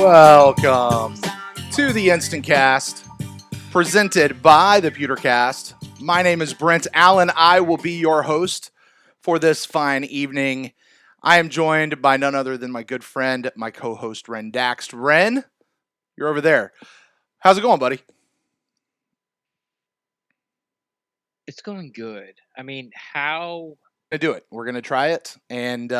Welcome to the InstantCast, presented by the PewterCast. My name is Brent Allen. I will be your host for this fine evening. I am joined by none other than my good friend, my co-host, Ren Daxt. Ren, you're over there. How's it going, buddy? It's going good. I mean, how? We're going to do it. We're going to try it. And,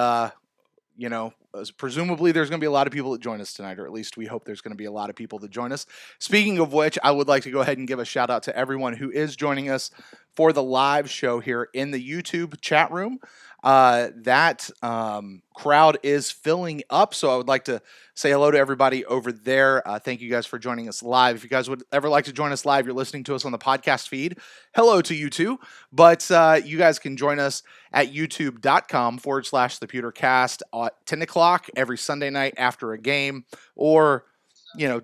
presumably there's going to be a lot of people that join us tonight, or at least we hope there's going to be a lot of people that join us. Speaking of which, I would like to go ahead and give a shout out to everyone who is joining us for the live show here in the YouTube chat room. That crowd is filling up, so I would like to say hello to everybody over there. Thank you guys for joining us live. If you guys would ever like to join us live, you're listening to us on the podcast feed. Hello to you too. But you guys can join us at youtube.com/thepewtercast at 10 o'clock every Sunday night after a game, or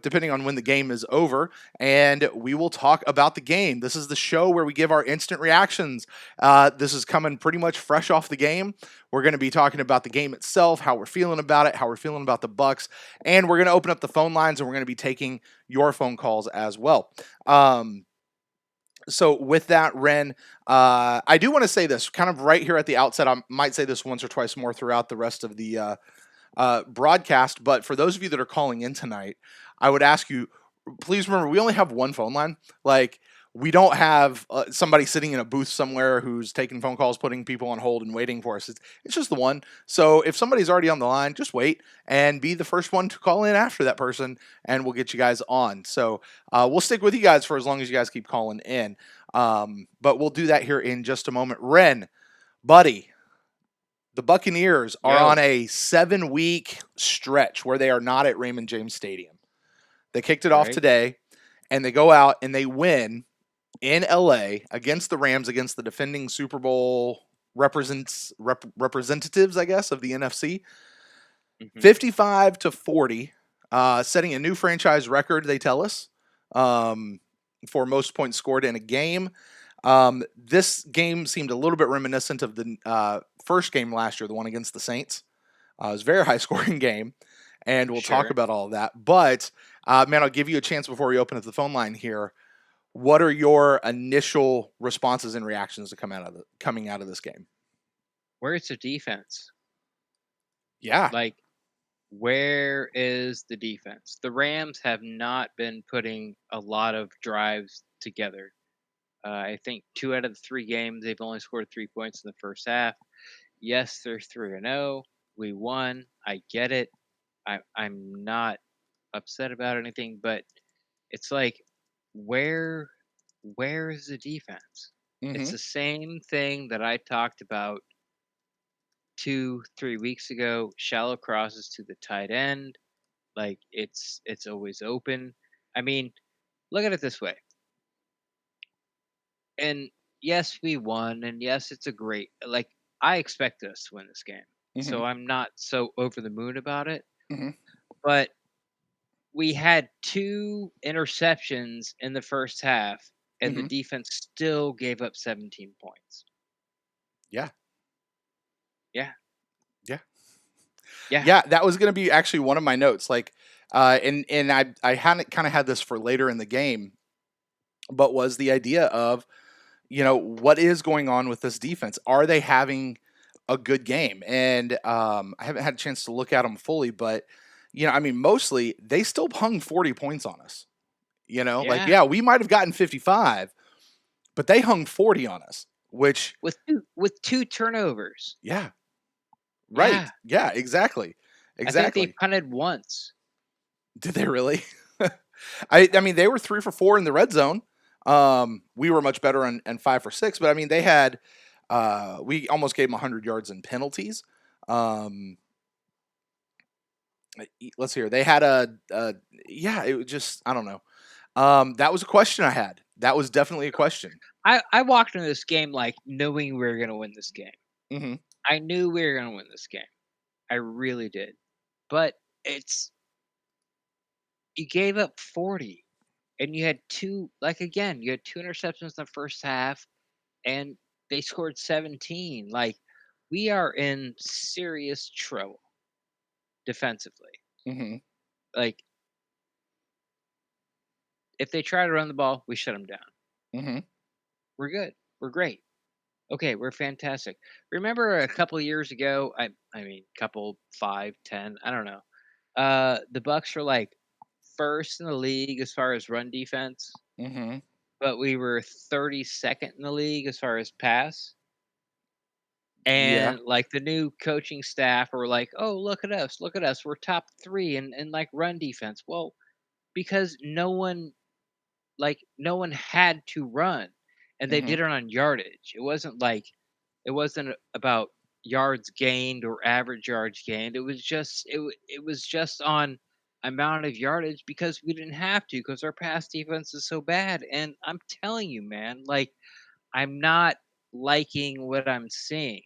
depending on when the game is over, and we will talk about the game. This is the show where we give our instant reactions. This is coming pretty much fresh off the game. We're going to be talking about the game itself, how we're feeling about it, how we're feeling about the Bucs, and we're going to open up the phone lines, and we're going to be taking your phone calls as well. So with that, Ren, I do want to say this kind of right here at the outset. I might say this once or twice more throughout the rest of the broadcast, but for those of you that are calling in tonight, I would ask you, please remember, we only have one phone line. Like, we don't have somebody sitting in a booth somewhere who's taking phone calls, putting people on hold and waiting for us. It's just the one. So if somebody's already on the line, just wait and be the first one to call in after that person, and we'll get you guys on. So we'll stick with you guys for as long as you guys keep calling in. But we'll do that here in just a moment. Ren, buddy, the Buccaneers are on a 7-week stretch where they are not at Raymond James Stadium. They kicked it off today, and they go out and they win in LA against the Rams, against the defending Super Bowl representatives, I guess, of the NFC. 55-40, setting a new franchise record, they tell us, for most points scored in a game. This game seemed a little bit reminiscent of the first game last year, the one against the Saints. It was a very high-scoring game, and we'll talk about all of that. But, man, I'll give you a chance before we open up the phone line here. What are your initial responses and reactions to coming out of this game? Where's the defense? Yeah. Like, where is the defense? The Rams have not been putting a lot of drives together. I think 2 out of the 3 games, they've only scored 3 points in the first half. Yes, they're 3-0. We won. I get it. I'm not upset about anything, but it's like, where is the defense? It's the same thing that I talked about 2-3 weeks ago. Shallow crosses to the tight end. Like, it's always open. I mean, look at it this way. And yes, we won, and yes, it's a great, like, I expect us to win this game. So I'm not so over the moon about it. But we had 2 interceptions in the first half, and the defense still gave up 17 points. Yeah. Yeah. Yeah. Yeah. Yeah, that was going to be actually one of my notes. Like, and I hadn't kind of had this for later in the game, but was the idea of, what is going on with this defense? Are they having a good game? And I haven't had a chance to look at them fully, but, mostly they still hung 40 points on us. Like, we might have gotten 55, but they hung 40 on us, which with 2 turnovers. Yeah. Right. Yeah, exactly. I think they punted once. Did they really? I mean, they were 3 for 4 in the red zone. We were much better on 5 for 6, but I mean, they had, we almost gave them 100 yards in penalties. Let's hear. They had it was just, I don't know. That was a question I had. That was definitely a question. I walked into this game like knowing we were going to win this game. I knew we were going to win this game. I really did. But you gave up 40. And you had 2 interceptions in the first half, and they scored 17. Like, we are in serious trouble defensively. Mm-hmm. Like, If they try to run the ball, we shut them down. Mm-hmm. We're good. We're great. Okay, we're fantastic. Remember a couple of years ago, I mean, couple 5, 10, I don't know. The Bucs were like first in the league as far as run defense, Mm-hmm. but we were 32nd in the league as far as pass. Yeah. And like the new coaching staff were like, "Oh, look at us, we're top 3 in like run defense." Well, because no one had to run, and they Mm-hmm. did it on yardage. It wasn't about yards gained or average yards gained. It was just on amount of yardage because we didn't have to because our pass defense is so bad. And I'm telling you, man, like I'm not liking what I'm seeing.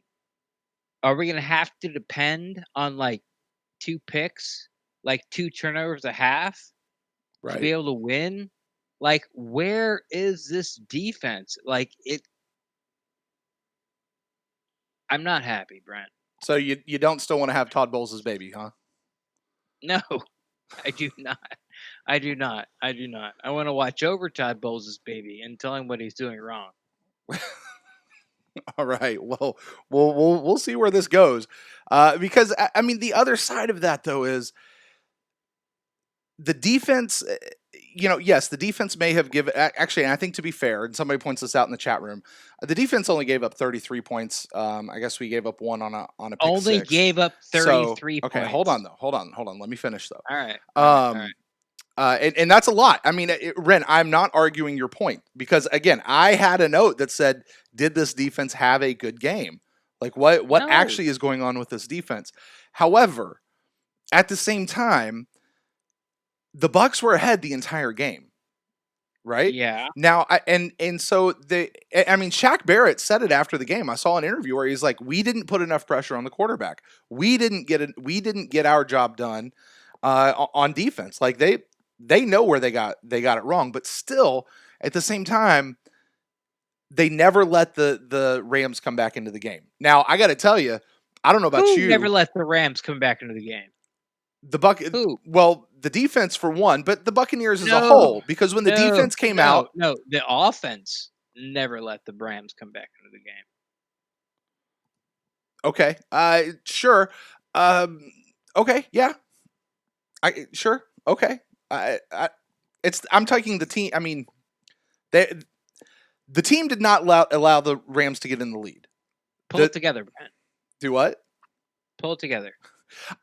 Are we gonna have to depend on like 2 picks, like 2 turnovers a half to be Right. able to win? Like, where is this defense? Like I'm not happy, Brent. So you don't still want to have Todd Bowles' baby, huh? No, I do not. I do not. I do not. I want to watch over Todd Bowles' baby and tell him what he's doing wrong. All right. Well, we'll see where this goes, because I mean the other side of that though is the defense. Yes, the defense may have given. Actually, I think to be fair, and somebody points this out in the chat room, the defense only gave up 33 points. I guess we gave up one on a pick Only six. gave up So 33 okay, points. hold on though. Hold on. Let me finish though. All right. All right. All right. And that's a lot. I mean, Ren, I'm not arguing your point because again, I had a note that said, "Did this defense have a good game? Like, what No. actually is going on with this defense?" However, at the same time, the Bucs were ahead the entire game, right? Yeah. Now, so I mean, Shaq Barrett said it after the game. I saw an interview where he's like, "We didn't put enough pressure on the quarterback. We didn't get our job done on defense. Like they know where they got it wrong, but still, at the same time, they never let the Rams come back into the game. Now, I got to tell you, I don't know about Who you. never let the Rams come back into the game? Who? Well, the defense for one, but the Buccaneers as a whole, because when the defense came out, no, the offense never let the Rams come back into the game. okay, sure, okay, yeah, sure, okay, I'm taking the team. I mean, the team did not allow the Rams to get in the lead. Pull it together, Brent. Do what? Pull it together.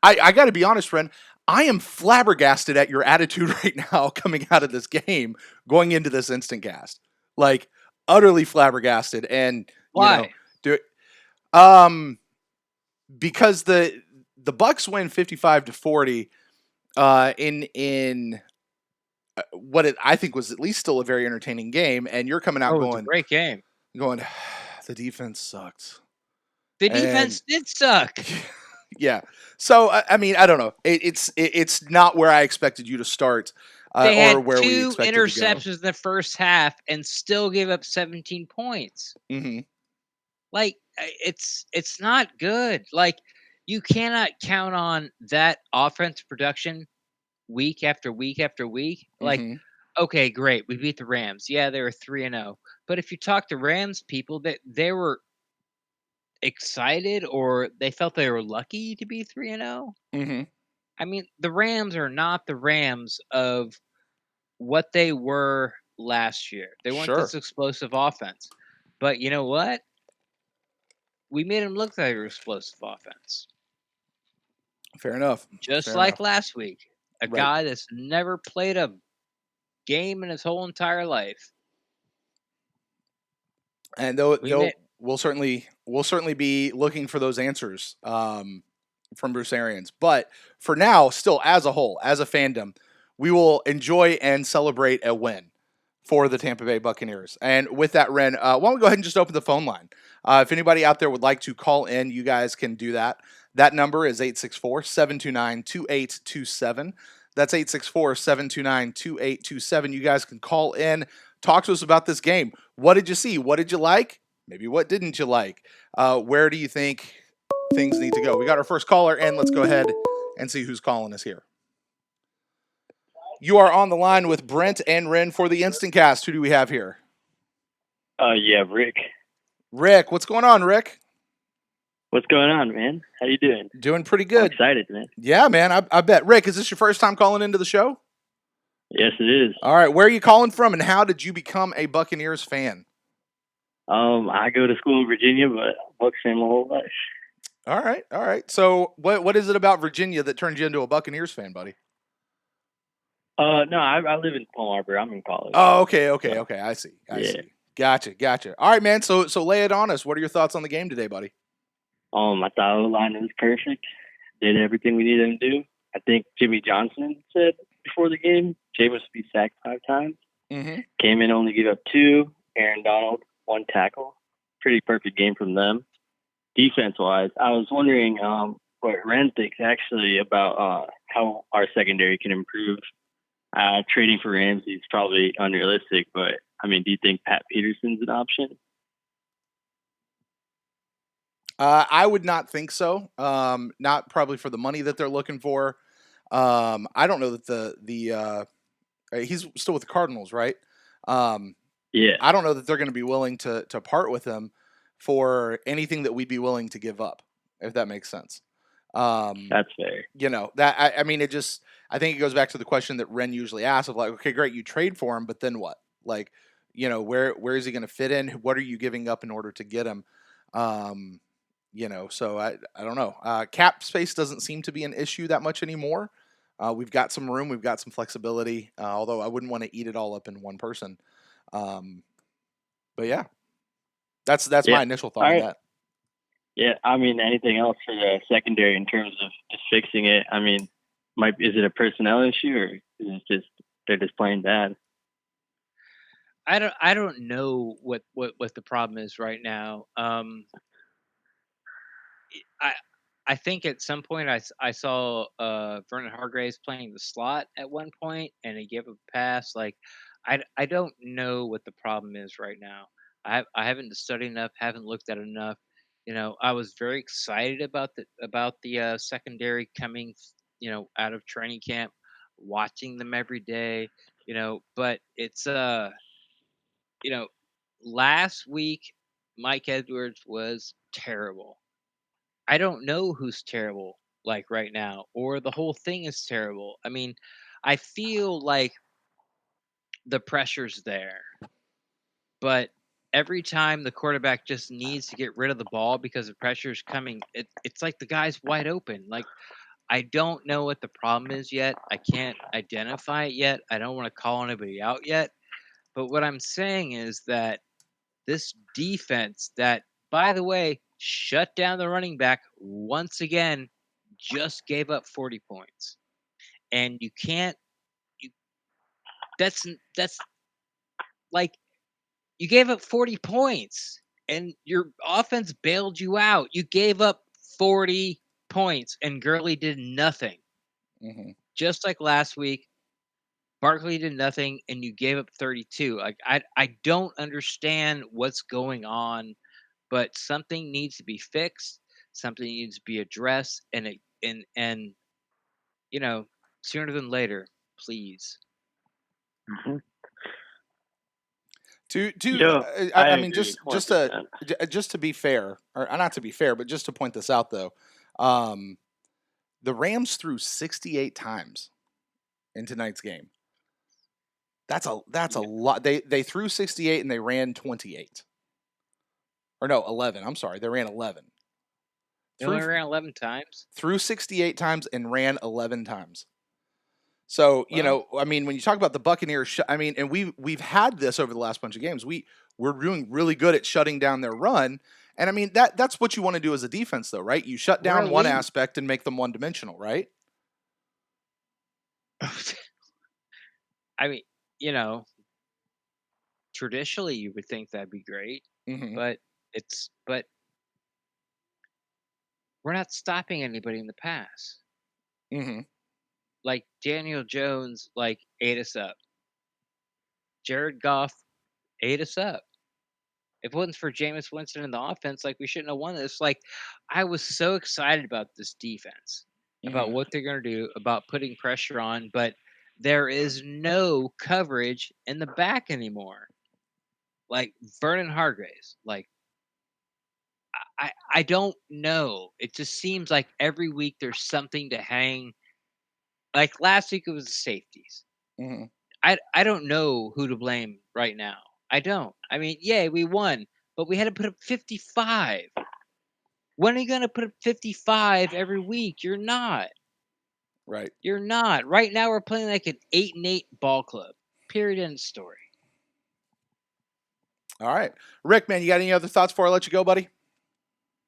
I got to be honest, friend. I am flabbergasted at your attitude right now coming out of this game, going into this InstantCast. Like, utterly flabbergasted. And, Why? Because the Bucs win 55-40 in what I think was at least still a very entertaining game, and you're coming out going, great game. Going, the defense sucked. The defense did suck. Yeah. So I mean, I don't know. It's not where I expected you to start, They had or where we two expected interceptions to go. in the first half and still gave up 17 points. Mm-hmm. Like it's not good. Like you cannot count on that offensive production week after week after week. Like, Mm-hmm. okay, great, we beat the Rams. Yeah, they were 3-0. But if you talk to Rams people, that they were excited or they felt they were lucky to be 3-0. Mm-hmm. I mean, the Rams are not the Rams of what they were last year. They weren't Sure. this explosive offense. But you know what? We made them look like they were explosive offense. Fair enough. Just Fair like enough. last week. A Right. guy that's never played a game in his whole entire life. And we'll certainly be looking for those answers from Bruce Arians. But for now, still as a whole, as a fandom, we will enjoy and celebrate a win for the Tampa Bay Buccaneers. And with that, Ren, why don't we go ahead and just open the phone line? If anybody out there would like to call in, you guys can do that. That number is 864-729-2827. That's 864-729-2827. You guys can call in, talk to us about this game. What did you see? What did you like? Maybe what didn't you like? Where do you think things need to go? We got our first caller, and let's go ahead and see who's calling us here. You are on the line with Brent and Ren for the InstantCast. Who do we have here? Yeah, Rick. Rick. What's going on, Rick? What's going on, man? How you doing? Doing pretty I'm good. excited, man. Yeah, man. I bet. Rick, is this your first time calling into the show? Yes, it is. All right. Where are you calling from, and how did you become a Buccaneers fan? I go to school in Virginia, but Bucs fan my whole life. All right. All right. So, what is it about Virginia that turned you into a Buccaneers fan, buddy? No, I live in Palm Harbor. I'm in college. Oh, okay. I see. I Yeah. see. Gotcha. All right, man. So lay it on us. What are your thoughts on the game today, buddy? I thought O-line was perfect. Did everything we needed him to do. I think Jimmy Johnson said before the game, Jameis would be sacked 5 times. Mm-hmm. Came in, only gave up 2. Aaron Donald, 1 tackle. Pretty perfect game from them. Defense-wise, I was wondering what Ren thinks actually about how our secondary can improve. Trading for Ramsey is probably unrealistic, but I mean, do you think Pat Peterson's an option? I would not think so. Not probably for the money that they're looking for. I don't know that the he's still with the Cardinals, right? Yeah. I don't know that they're going to be willing to part with him for anything that we'd be willing to give up, if that makes sense. That's fair. You know, that I mean, I think it goes back to the question that Ren usually asks of like, okay, great, you trade for him, but then what? Like, you know, where is he going to fit in? What are you giving up in order to get him? You know, so I don't know. Cap space doesn't seem to be an issue that much anymore. We've got some room, we've got some flexibility, although I wouldn't want to eat it all up in one person. But yeah, that's my initial thought on that. Yeah, I mean, anything else for the secondary in terms of just fixing it? I mean, is it a personnel issue, or is it just they're just playing bad? I don't know what the problem is right now. I think at some point I saw Vernon Hargraves playing the slot at one point, and he gave a pass. Like, I don't know what the problem is right now. I haven't studied enough, haven't looked at enough. You know, I was very excited about the secondary coming, out of training camp, watching them every day. But it's last week Mike Edwards was terrible. I don't know who's terrible like right now, or the whole thing is terrible. I mean, I feel like the pressure's there, but every time the quarterback just needs to get rid of the ball because the pressure's coming, it's like the guy's wide open. Like, I don't know what the problem is yet. I can't identify it yet. I don't want to call anybody out yet. But what I'm saying is that this defense that, by the way, shut down the running back once again, just gave up 40 points. And you can't you that's like, you gave up 40 points and your offense bailed you out. You gave up 40 points and Gurley did nothing. Mm-hmm. Just like last week, Barkley did nothing and you gave up 32. Like, I don't understand what's going on, but something needs to be fixed, something needs to be addressed, and sooner than later, please. Mm-hmm. I mean, just to be fair, or not to be fair, but just to point this out though, the Rams threw 68 times in tonight's game. That's a lot. They threw 68 and they ran 28. Or no, 11. I'm sorry, they ran 11. They only ran 11 times? Threw 68 times and ran 11 times. So, I mean, when you talk about the Buccaneers, I mean, and we've had this over the last bunch of games. We're doing really good at shutting down their run. And I mean, that's what you want to do as a defense though, right? You shut down one aspect and make them one-dimensional, right? I mean, traditionally you would think that'd be great, mm-hmm. but we're not stopping anybody in the pass. Mm-hmm. Like, Daniel Jones, ate us up. Jared Goff ate us up. If it wasn't for Jameis Winston in the offense, we shouldn't have won this. I was so excited about this defense, about what they're going to do, about putting pressure on, but there is no coverage in the back anymore. Like Vernon Hargreaves, like I don't know. It just seems like every week there's something to hang. Like last week it was the safeties. Mm-hmm. I don't know who to blame right now. I don't. I mean, yay, we won, but we had to put up 55. When are you going to put up 55 every week? You're not. Right. You're not. Right now we're playing like an 8-8 ball club. Period. End story. All right. Rick, man, you got any other thoughts before I let you go, buddy?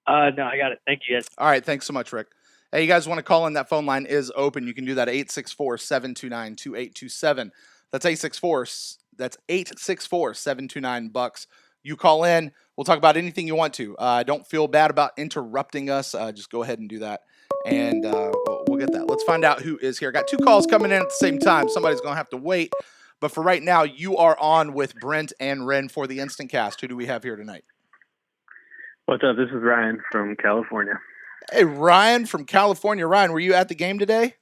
No, I got it. Thank you, guys. All right. Thanks so much, Rick. Hey, you guys want to call in? That phone line is open. You can do that at 864-729-2827. That's 864-729-Bucs. You call in. We'll talk about anything you want to. Don't feel bad about interrupting us. Just go ahead and do that, and we'll get that. Let's find out who is here. Got two calls coming in at the same time. Somebody's going to have to wait. But for right now, you are on with Brent and Ren for the InstantCast. Who do we have here tonight? What's up? This is Ryan from California. Hey, Ryan from California. Ryan, were you at the game today?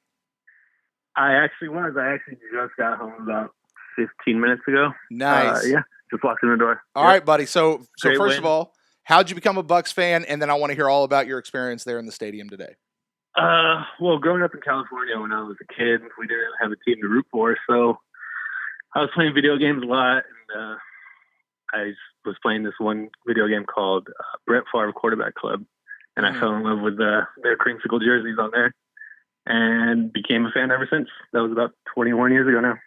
I actually was. I actually just got home about 15 minutes ago. Nice. Yeah, just walked in the door. All right, buddy. So Great first win. of all, how'd you become a Bucs fan? And then I want to hear all about your experience there in the stadium today. Well, growing up in California when I was a kid, we didn't have a team to root for, so I was playing video games a lot, and I was playing this one video game called Brett Favre Quarterback Club, and I fell in love with their creamsicle jerseys on there, and became a fan ever since. That was about 21 years ago now.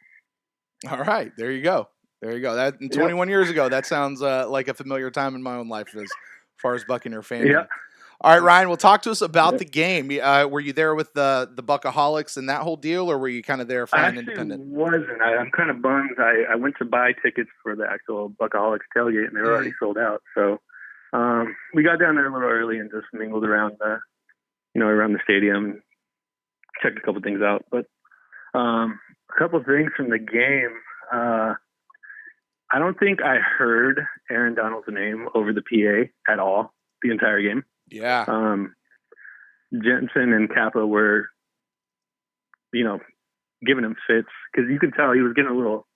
All right, there you go. That 21 years ago. That sounds like a familiar time in my own life as far as Buccaneer fandom. Yeah. All right, Ryan. Well, talk to us about the game. Were you there with the Buckaholics and that whole deal, or were you kind of there flying independent? I wasn't. I'm kind of bummed. I went to buy tickets for the actual Buckaholics tailgate, and they were already sold out. So we got down there a little early and just mingled around around the stadium, checked a couple things out. But a couple things from the game. I don't think I heard Aaron Donald's name over the PA at all the entire game. Yeah. Jensen and Kappa were, giving him fits because you could tell he was getting a little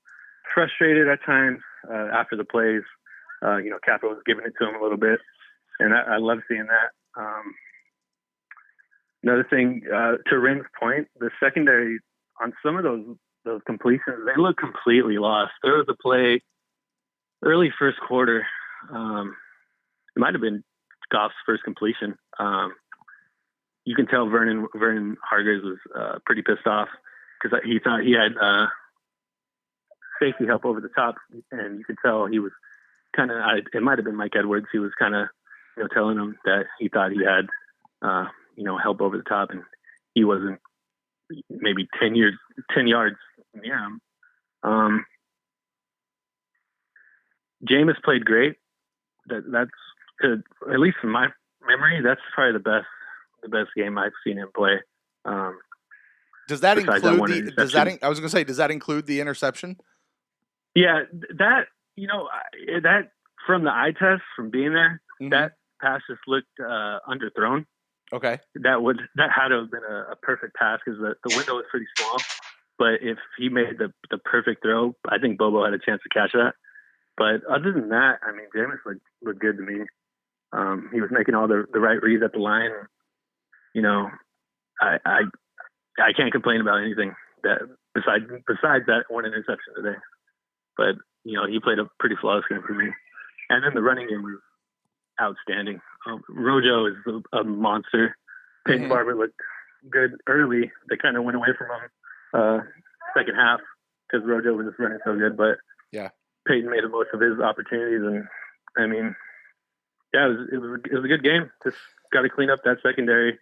frustrated at times after the plays. Kappa was giving it to him a little bit, and I love seeing that. Another thing, to Ren's point, the secondary on some of those completions, they look completely lost. There was a play early first quarter. It might have been Goff's first completion. You can tell Vernon Hargreaves was pretty pissed off because he thought he had safety help over the top, and you could tell he was kind of. It might have been Mike Edwards. He was kind of telling him that he thought he had help over the top, and he wasn't maybe 10 yards near him. Jameis played great. That's good. At least in my memory, that's probably the best game I've seen him play. Does that include does that include the interception? Yeah, that that from the eye test from being there, that pass just looked underthrown. Okay. That had to have been a perfect pass because the window was pretty small. But if he made the perfect throw, I think Bobo had a chance to catch that. But other than that, I mean, Jameis looked good to me. He was making all the right reads at the line. I can't complain about anything that besides that one interception today. But he played a pretty flawless game for me. And then the running game was outstanding. Rojo is a monster. Peyton Barber looked good early. They kind of went away from him second half because Rojo was just running so good. But yeah, Peyton made the most of his opportunities, and I mean, yeah, it was a good game. Just got to clean up that secondary.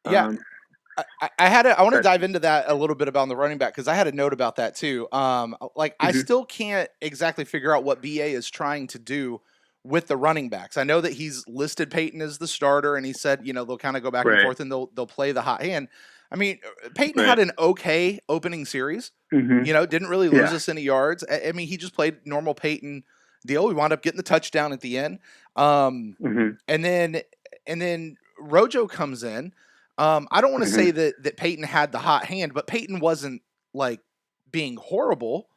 Yeah. I want to dive into that a little bit about the running back because I had a note about that too. I still can't exactly figure out what BA is trying to do with the running backs. I know that he's listed Peyton as the starter, and he said they'll kind of go back and forth and they'll play the hot hand. I mean, Peyton had an okay opening series. Didn't really lose us any yards. I mean, he just played normal Peyton deal. We wound up getting the touchdown at the end. And then Rojo comes in. I don't want to say that Peyton had the hot hand, but Peyton wasn't like being horrible.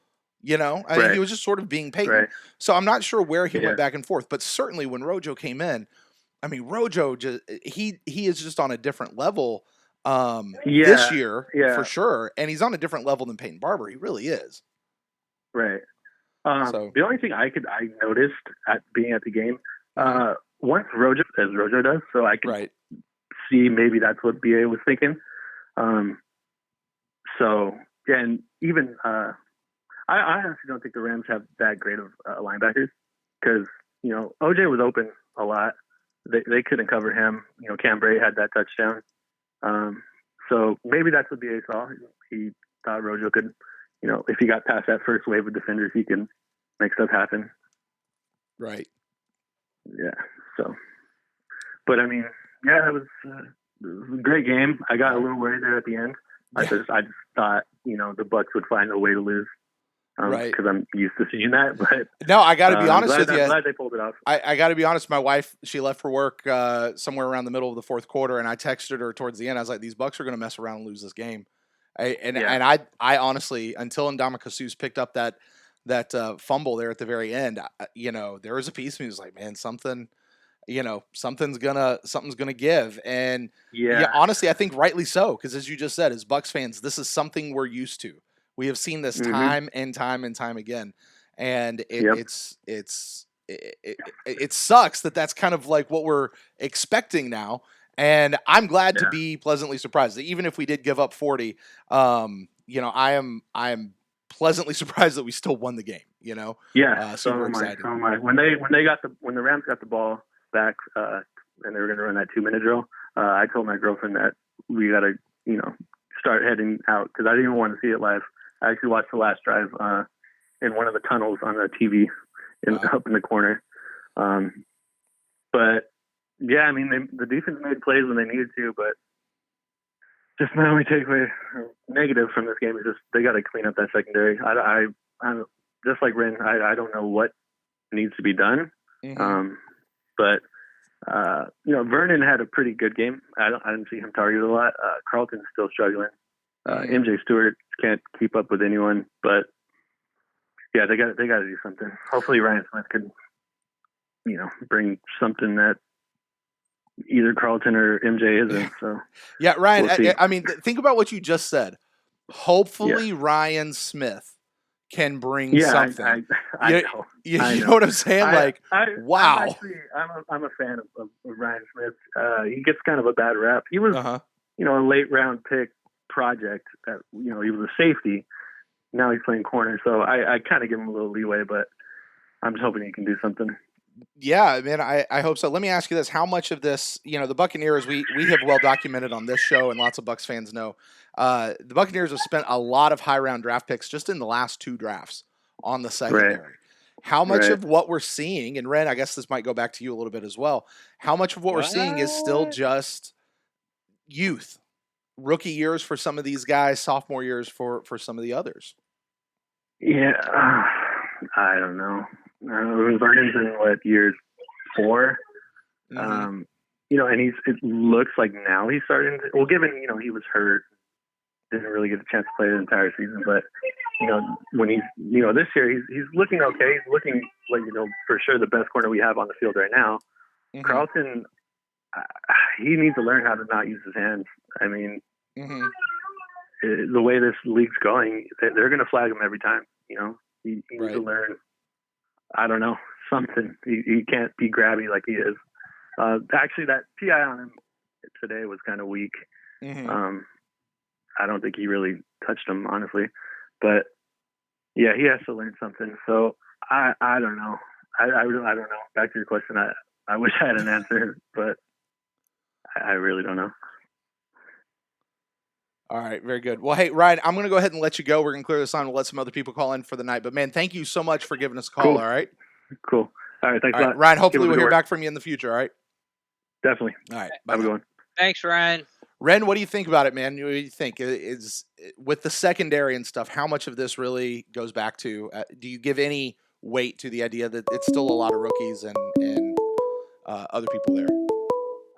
You know, I mean, he was just sort of being Peyton. Right. So I'm not sure where he Yeah. went back and forth, but certainly when Rojo came in, I mean, Rojo just he is just on a different level this year Yeah. for sure, and he's on a different level than Peyton Barber. He really is. Right. So The only thing I noticed at being at the game, once Rojo does, so I could right. see maybe that's what BA was thinking. So yeah, and even I honestly don't think the Rams have that great of linebackers because OJ was open a lot. They couldn't cover him. Cam Bray had that touchdown. So maybe that's what BA saw. He thought Rojo could, if he got past that first wave of defenders, he can make stuff happen. Right. Yeah. So, but I mean, yeah, it was a great game. I got a little worried there at the end. I just thought, the Bucs would find a way to lose. Right. Because I'm used to seeing that. But no, I got to be honest with you. I'm glad they pulled it off. I got to be honest. My wife, she left for work somewhere around the middle of the fourth quarter, and I texted her towards the end. I was like, "These Bucs are going to mess around and lose this game." And I honestly, until Ndamukong Suh's picked up that fumble there at the very end, there was a piece of me that was like, "Man, something's gonna give." And honestly, I think rightly so, because as you just said, as Bucs fans, this is something we're used to. We have seen this time and time and time again, and it sucks that that's kind of like what we're expecting now. And I'm glad to be pleasantly surprised that even if we did give up 40, I am pleasantly surprised that we still won the game. Super excited. So am I. When the Rams got the ball back and they were going to run that 2-minute drill, I told my girlfriend that we got to start heading out because I didn't even want to see it live. I actually watched the last drive in one of the tunnels on the TV up in the corner. But yeah, I mean, the defense made plays when they needed to, but just my only takeaway negative from this game is just they got to clean up that secondary. I'm just like Ren. I don't know what needs to be done. But Vernon had a pretty good game. I didn't see him targeted a lot. Carlton's still struggling. MJ Stewart can't keep up with anyone, but yeah, they got to do something. Hopefully Ryan Smith could, bring something that either Carlton or MJ isn't. So yeah, Ryan. We'll I mean, think about what you just said. Hopefully Ryan Smith can bring something. I know. You know what I'm saying? Wow. I'm a fan of Ryan Smith. He gets kind of a bad rap. He was, a late round pick project that, he was a safety. Now he's playing corner. So I kind of give him a little leeway, but I'm just hoping he can do something. Yeah, man, I hope so. Let me ask you this. How much of this, the Buccaneers, we have well documented on this show, and lots of Bucs fans know, the Buccaneers have spent a lot of high-round draft picks just in the last 2 drafts on the secondary. Right. How much of what we're seeing, and Ren, I guess this might go back to you a little bit as well, how much of what we're seeing is still just youth? Rookie years for some of these guys, sophomore years for some of the others. Yeah, I don't know. Vernon's in years 4, and it looks like now he's starting to. Well, given he was hurt, didn't really get a chance to play the entire season, but when he's this year he's looking okay. He's looking like for sure the best corner we have on the field right now. Carlton, he needs to learn how to not use his hands. I mean, the way this league's going, they're going to flag him every time. He needs to learn. I don't know, something. He can't be grabby like he is. Actually, that PI on him today was kind of weak. I don't think he really touched him, honestly. But yeah, he has to learn something. So I don't know. I don't know. Back to your question, I wish I had an answer, but I really don't know. All right, very good. Well, hey, Ryan, I'm going to go ahead and let you go. We're going to clear this on. We'll let some other people call in for the night. But, man, thank you so much for giving us a call, cool. All right? Cool. All right, thanks a lot. Ryan, hopefully we'll hear back from you in the future, all right? Definitely. All right. Have a good one. Thanks, Ryan. Ren, what do you think about it, man? What do you think? Is with the secondary and stuff, how much of this really goes back to do you give any weight to the idea that it's still a lot of rookies and other people there?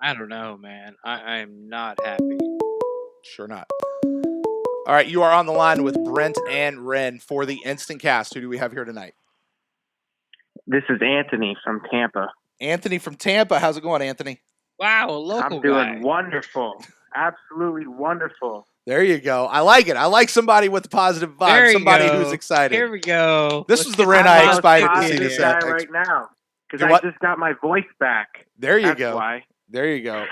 I don't know, man. I'm not happy. Sure not. All right, you are on the line with Brent and Ren for the Instant Cast. Who do we have here tonight? This is Anthony from Tampa. Anthony from Tampa. How's it going, Anthony? Wow, a local I'm doing guy. wonderful. Absolutely wonderful. There you go. I like it. I like somebody with a positive vibe, There you somebody go. who's excited. Here we go. This Let's was the get Ren the I I'm expected to the see positive this guy at. right now because Do I what? just got my voice back. There you That's go. why. There you go.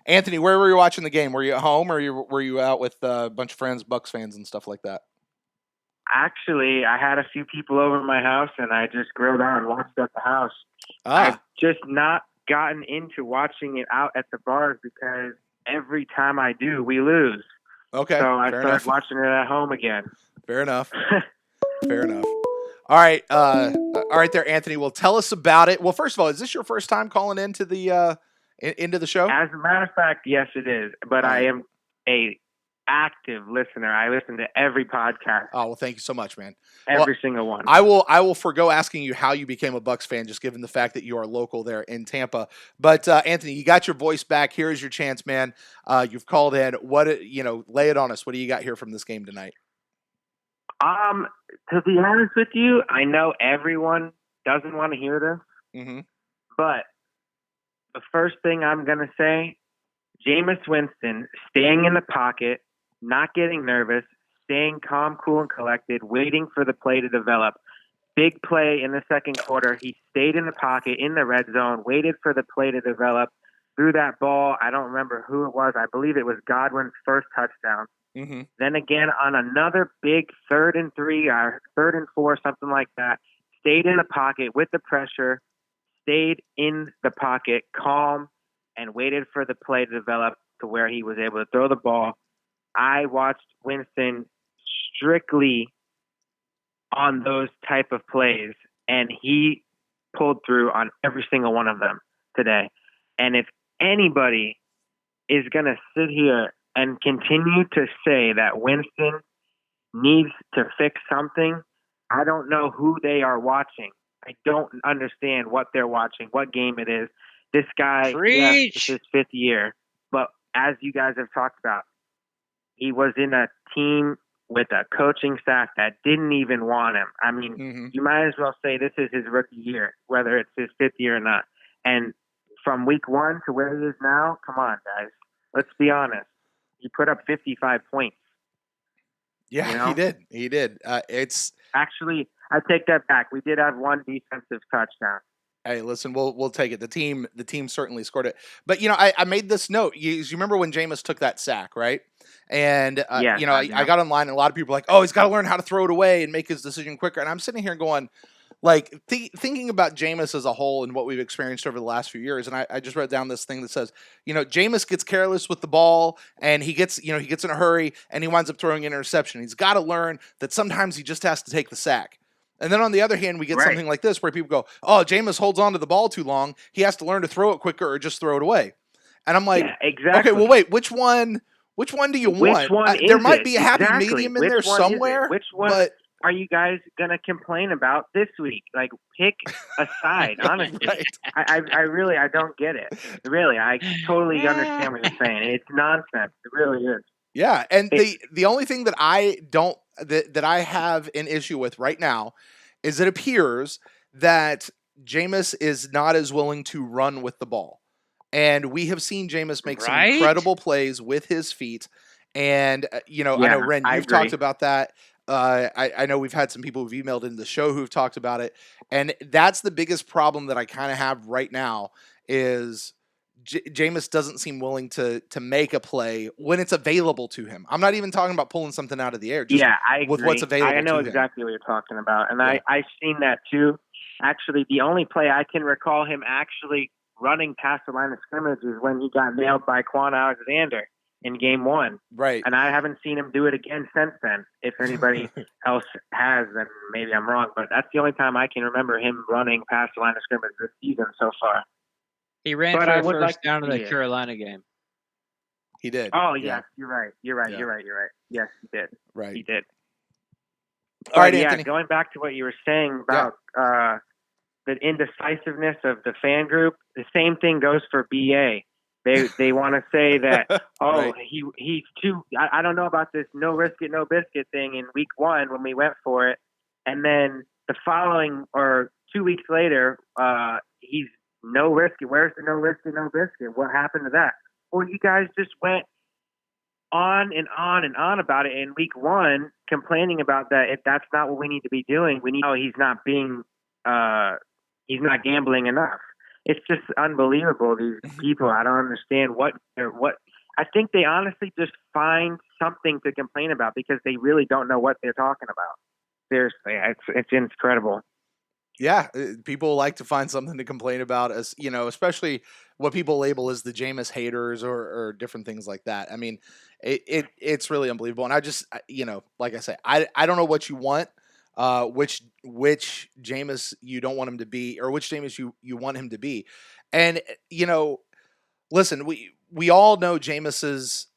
Anthony, where were you watching the game? Were you at home or were you out with a bunch of friends, Bucs fans and stuff like that? Actually, I had a few people over at my house, and I just grilled out and watched at the house. Ah, I've just not gotten into watching it out at the bars because every time I do, we lose. okay. So I Fair started enough. watching it at home again. Fair enough. Fair enough. All right. All right there, Anthony. Well, tell us about it. Well, first of all, is this your first time calling into the show? As a matter of fact, yes, it is. But All right. I am a active listener. I listen to every podcast, Oh, well, thank you so much, man. every single one. I will forgo asking you how you became a Bucs fan, just given the fact that you are local there in Tampa. But Anthony, you got your voice back. Here is your chance, man. You've called in. Lay it on us. What do you got here from this game tonight? To be honest with you, I know everyone doesn't want to hear this, Mm-hmm. but the first thing I'm going to say, Jameis Winston staying in the pocket, not getting nervous, staying calm, cool, and collected, waiting for the play to develop. Big play in the second quarter. He stayed in the pocket in the red zone, waited for the play to develop, threw that ball. I don't remember who it was. I believe it was Godwin's first touchdown. Mm-hmm. Then again on another big 3rd and 3 or 3rd and 4, something like that, stayed in the pocket with the pressure, stayed in the pocket, calm, and waited for the play to develop to where he was able to throw the ball. I watched Winston strictly on those type of plays, and he pulled through on every single one of them today. And if anybody is going to sit here and continue to say that Winston needs to fix something, I don't know who they are watching. I don't understand what they're watching, what game it is. This guy, yes, it's his 5th year, but as you guys have talked about, he was in a team with a coaching staff that didn't even want him. I mean, Mm-hmm. you might as well say this is his rookie year, whether it's his 5th year or not. And from week 1 to where he is now, come on, guys. Let's be honest. He put up 55 points. Yeah, You know? he did. He did. It's Actually, I take that back. We did have one defensive touchdown. Hey, listen, we'll take it. The team certainly scored it. But I made this note. You remember when Jameis took that sack, right? And Yes, I got online and a lot of people were like, oh, he's got to learn how to throw it away and make his decision quicker. And I'm sitting here going, like thinking about Jameis as a whole and what we've experienced over the last few years. And I just wrote down this thing that says, Jameis gets careless with the ball and he gets in a hurry and he winds up throwing an interception. He's got to learn that sometimes he just has to take the sack. And then on the other hand, we get something like this where people go, oh, Jameis holds on to the ball too long. He has to learn to throw it quicker or just throw it away. And I'm like, yeah, exactly. Okay, well, wait, which one do you want? Which one There is might it? be a happy Exactly. medium in Which there one is it? somewhere. Which one but are you guys going to complain about this week? Like, pick a side, honestly. right. I really, I don't get it. Really, I totally understand what you're saying. It's nonsense. It really is. Yeah, and the only thing that that I have an issue with right now is it appears that Jameis is not as willing to run with the ball. And we have seen Jameis make some incredible plays with his feet. And, I know, Ren, you've talked about that. I know we've had some people who've emailed into the show who've talked about it. And that's the biggest problem that I kind of have right now is Jameis doesn't seem willing to make a play when it's available to him. I'm not even talking about pulling something out of the air. Just I agree. with what's available I know to him. exactly what you're talking about. And Yeah. I've seen that too. Actually, the only play I can recall him actually running past the line of scrimmage is when he got nailed by Quan Alexander in game 1. Right. And I haven't seen him do it again since then. If anybody else has, then maybe I'm wrong. But that's the only time I can remember him running past the line of scrimmage this season so far. He ran But for I a would first like to down in the see it. Carolina game. He did. Oh, Yeah. yes, you're right. You're right. Yeah. You're right. You're right. Yes, he did. Right. He did. All right, But, Anthony. going back to what you were saying about the indecisiveness of the fan group, the same thing goes for BA. They want to say that, Right. he's too. I don't know about this no risk it, no biscuit thing in week 1 when we went for it, and then the following or 2 weeks later, he's no risk it. Where's the no risk it, no biscuit? What happened to that? Well, you guys just went on and on and on about it in week 1, complaining about that. If that's not what we need to be doing, we need. Oh, he's not gambling enough. It's just unbelievable. These people, I don't understand what. I think they honestly just find something to complain about because they really don't know what they're talking about. Seriously, it's incredible. Yeah, people like to find something to complain about, as you know, especially what people label as the Jameis haters or different things like that. I mean, it's really unbelievable, and like I say, I don't know what you want, which Jameis you don't want him to be, or which Jameis you want him to be, and listen, we all know Jameis's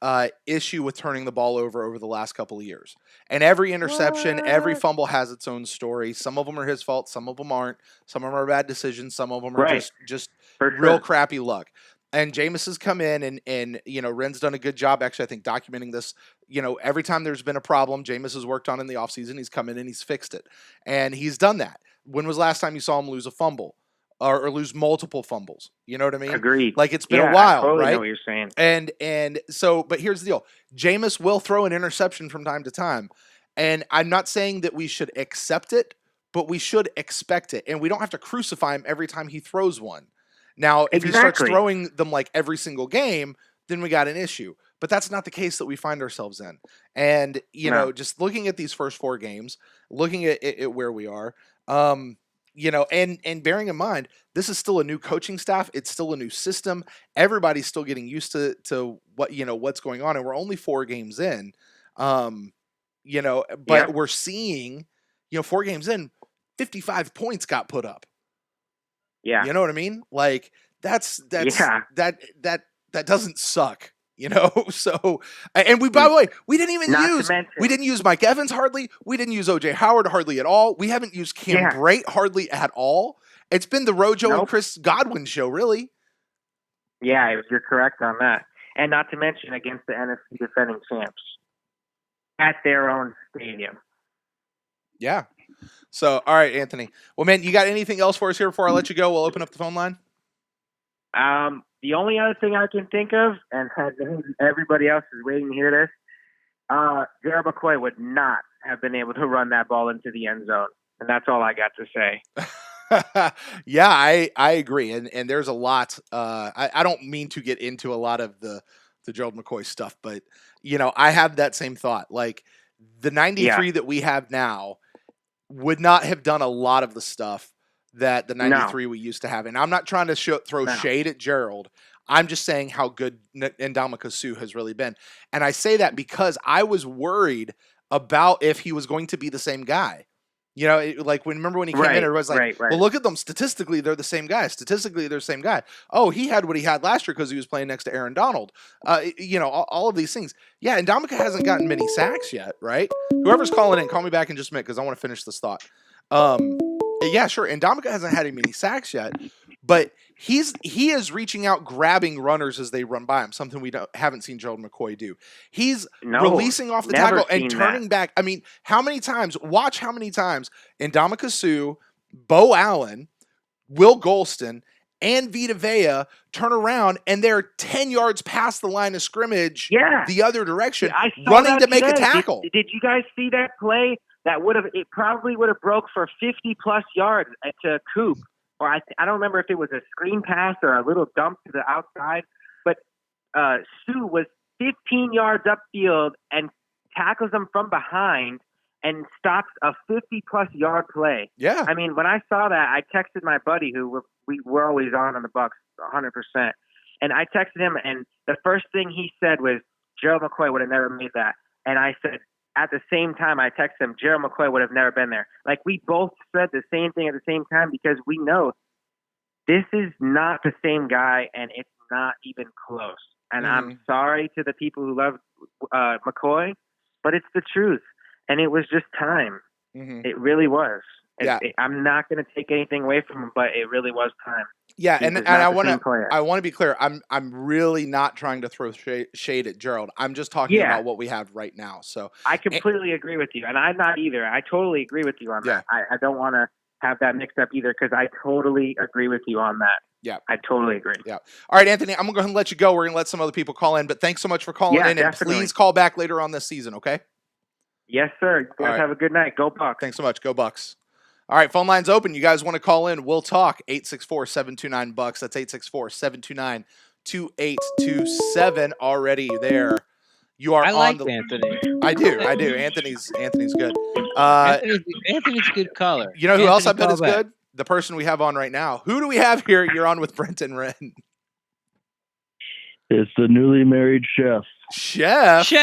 issue with turning the ball over the last couple of years. And every interception, every fumble has its own story. Some of them are his fault, some of them aren't. Some of them are bad decisions, some of them are just real crappy luck. And Jameis has come in and Ren's done a good job, actually, I think, documenting this. Every time there's been a problem, Jameis has worked on in the offseason, he's come in and he's fixed it. And he's done that. When was the last time you saw him lose a fumble? Or lose multiple fumbles? You know what I mean? Agreed. Like, it's been a while, I totally right? know what you're saying. And so, but here's the deal. Jameis will throw an interception from time to time. And I'm not saying that we should accept it, but we should expect it. And we don't have to crucify him every time he throws one. Now, if he starts throwing them like every single game, then we got an issue. But that's not the case that we find ourselves in. And, just looking at these first 4 games, looking at where we are, and bearing in mind, this is still a new coaching staff. It's still a new system. Everybody's still getting used to what's going on. And we're only 4 games in, but we're seeing, 4 games in, 55 points got put up. Yeah. You know what I mean? Like that doesn't suck. So, and by the way, we didn't use Mike Evans hardly. We didn't use OJ Howard hardly at all. We haven't used Cam Brate hardly at all. It's been the RayJay and Chris Godwin show, really. Yeah, you're correct on that. And not to mention against the NFC defending champs at their own stadium. Yeah. So, all right, Anthony. Well, man, you got anything else for us here before I let you go? We'll open up the phone line. The only other thing I can think of, and everybody else is waiting to hear this, Gerald McCoy would not have been able to run that ball into the end zone. And that's all I got to say. Yeah, I agree. And there's a lot. I don't mean to get into a lot of the Gerald McCoy stuff, but, I have that same thought. Like, the 93 that we have now would not have done a lot of the stuff that the 93 we used to have. And I'm not trying to throw shade at Gerald. I'm just saying how good Ndamukong Suh has really been. And I say that because I was worried about if he was going to be the same guy. Remember when he came in, everybody's like, well, look at them. Statistically, they're the same guy. Oh, he had what he had last year because he was playing next to Aaron Donald. All of these things. Yeah, and Ndamukong hasn't gotten many sacks yet, right? Whoever's calling in, call me back in just a minute because I want to finish this thought. Yeah, sure. And Ndamukong hasn't had many sacks yet, but he is reaching out, grabbing runners as they run by him, something we haven't seen Gerald McCoy do. He's releasing off the tackle and turning back. I mean, how many times Ndamukong Suh, Bo Allen, Will Golston, and Vita Vea turn around and they're 10 yards past the line of scrimmage the other direction, running to make a tackle. Did you guys see that play? It probably would have broke for 50 plus yards to Coop, or I don't remember if it was a screen pass or a little dump to the outside, but Suh was 15 yards upfield and tackles him from behind and stops a 50 plus yard play. Yeah. I mean, when I saw that, I texted my buddy who we're always on the Bucs 100%. And I texted him and the first thing he said was, Gerald McCoy would have never made that. And I said, at the same time, I texted him, Gerald McCoy would have never been there. Like, we both said the same thing at the same time because we know this is not the same guy and it's not even close. And I'm sorry to the people who love McCoy, but it's the truth. And it was just time. It really was. I'm not going to take anything away from him, but it really was time. Yeah, He's and just I not the want same to player. be clear. I'm really not trying to throw shade at Gerald. I'm just talking Yeah. about what we have right now. So I completely agree with you, and I'm not either. I totally agree with you on Yeah. that. I don't want to have that mixed up either because I totally agree with you on that. Yeah. I totally agree. Yeah. All right, Anthony, I'm going to go ahead and let you go. We're going to let some other people call in, but thanks so much for calling Yeah, in, and definitely. please call back later on this season, okay? Yes, sir. You All guys right. have a good night. Go Bucs. Thanks so much. Go Bucs. All right, phone line's open. You guys want to call in? We'll talk. 864-729-BUCS. That's 864-729-2827. Already there. You are I on like the. Anthony. I do. Anthony's good. Anthony's a good caller. You know who else Anthony, I bet call is back. good? The person we have on right now. Who do we have here? You're on with Brent and Ren. It's the newly married chef. Chef. Chef.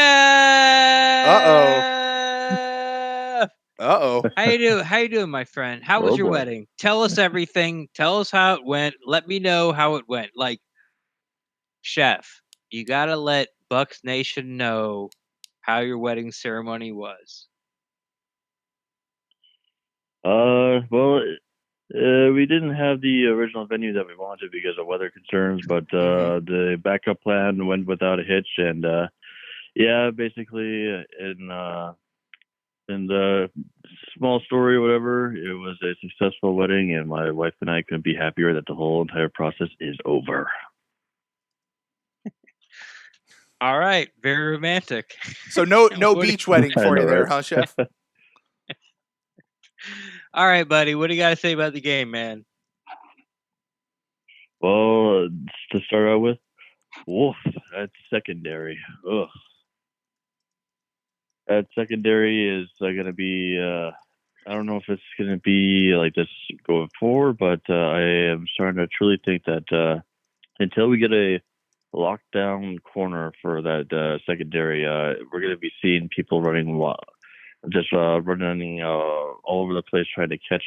Uh-oh. How you doing, my friend? How was your boy. wedding? Tell us everything. Tell us how it went. Let me know how it went. Like, Chef, you gotta let Bucs Nation know how your wedding ceremony was. We didn't have the original venue that we wanted because of weather concerns, but the backup plan went without a hitch, and basically in the small story or whatever, it was a successful wedding, and my wife and I couldn't be happier that the whole entire process is over. All right, very romantic. So no beach wedding for you there, huh, Chef? All right, buddy. What do you got to say about the game, man? Well, to start out with, woof, that's secondary. Ugh. That secondary is going to be, I don't know if it's going to be like this going forward, but I am starting to truly think that until we get a lockdown corner for that secondary, we're going to be seeing people running all over the place trying to catch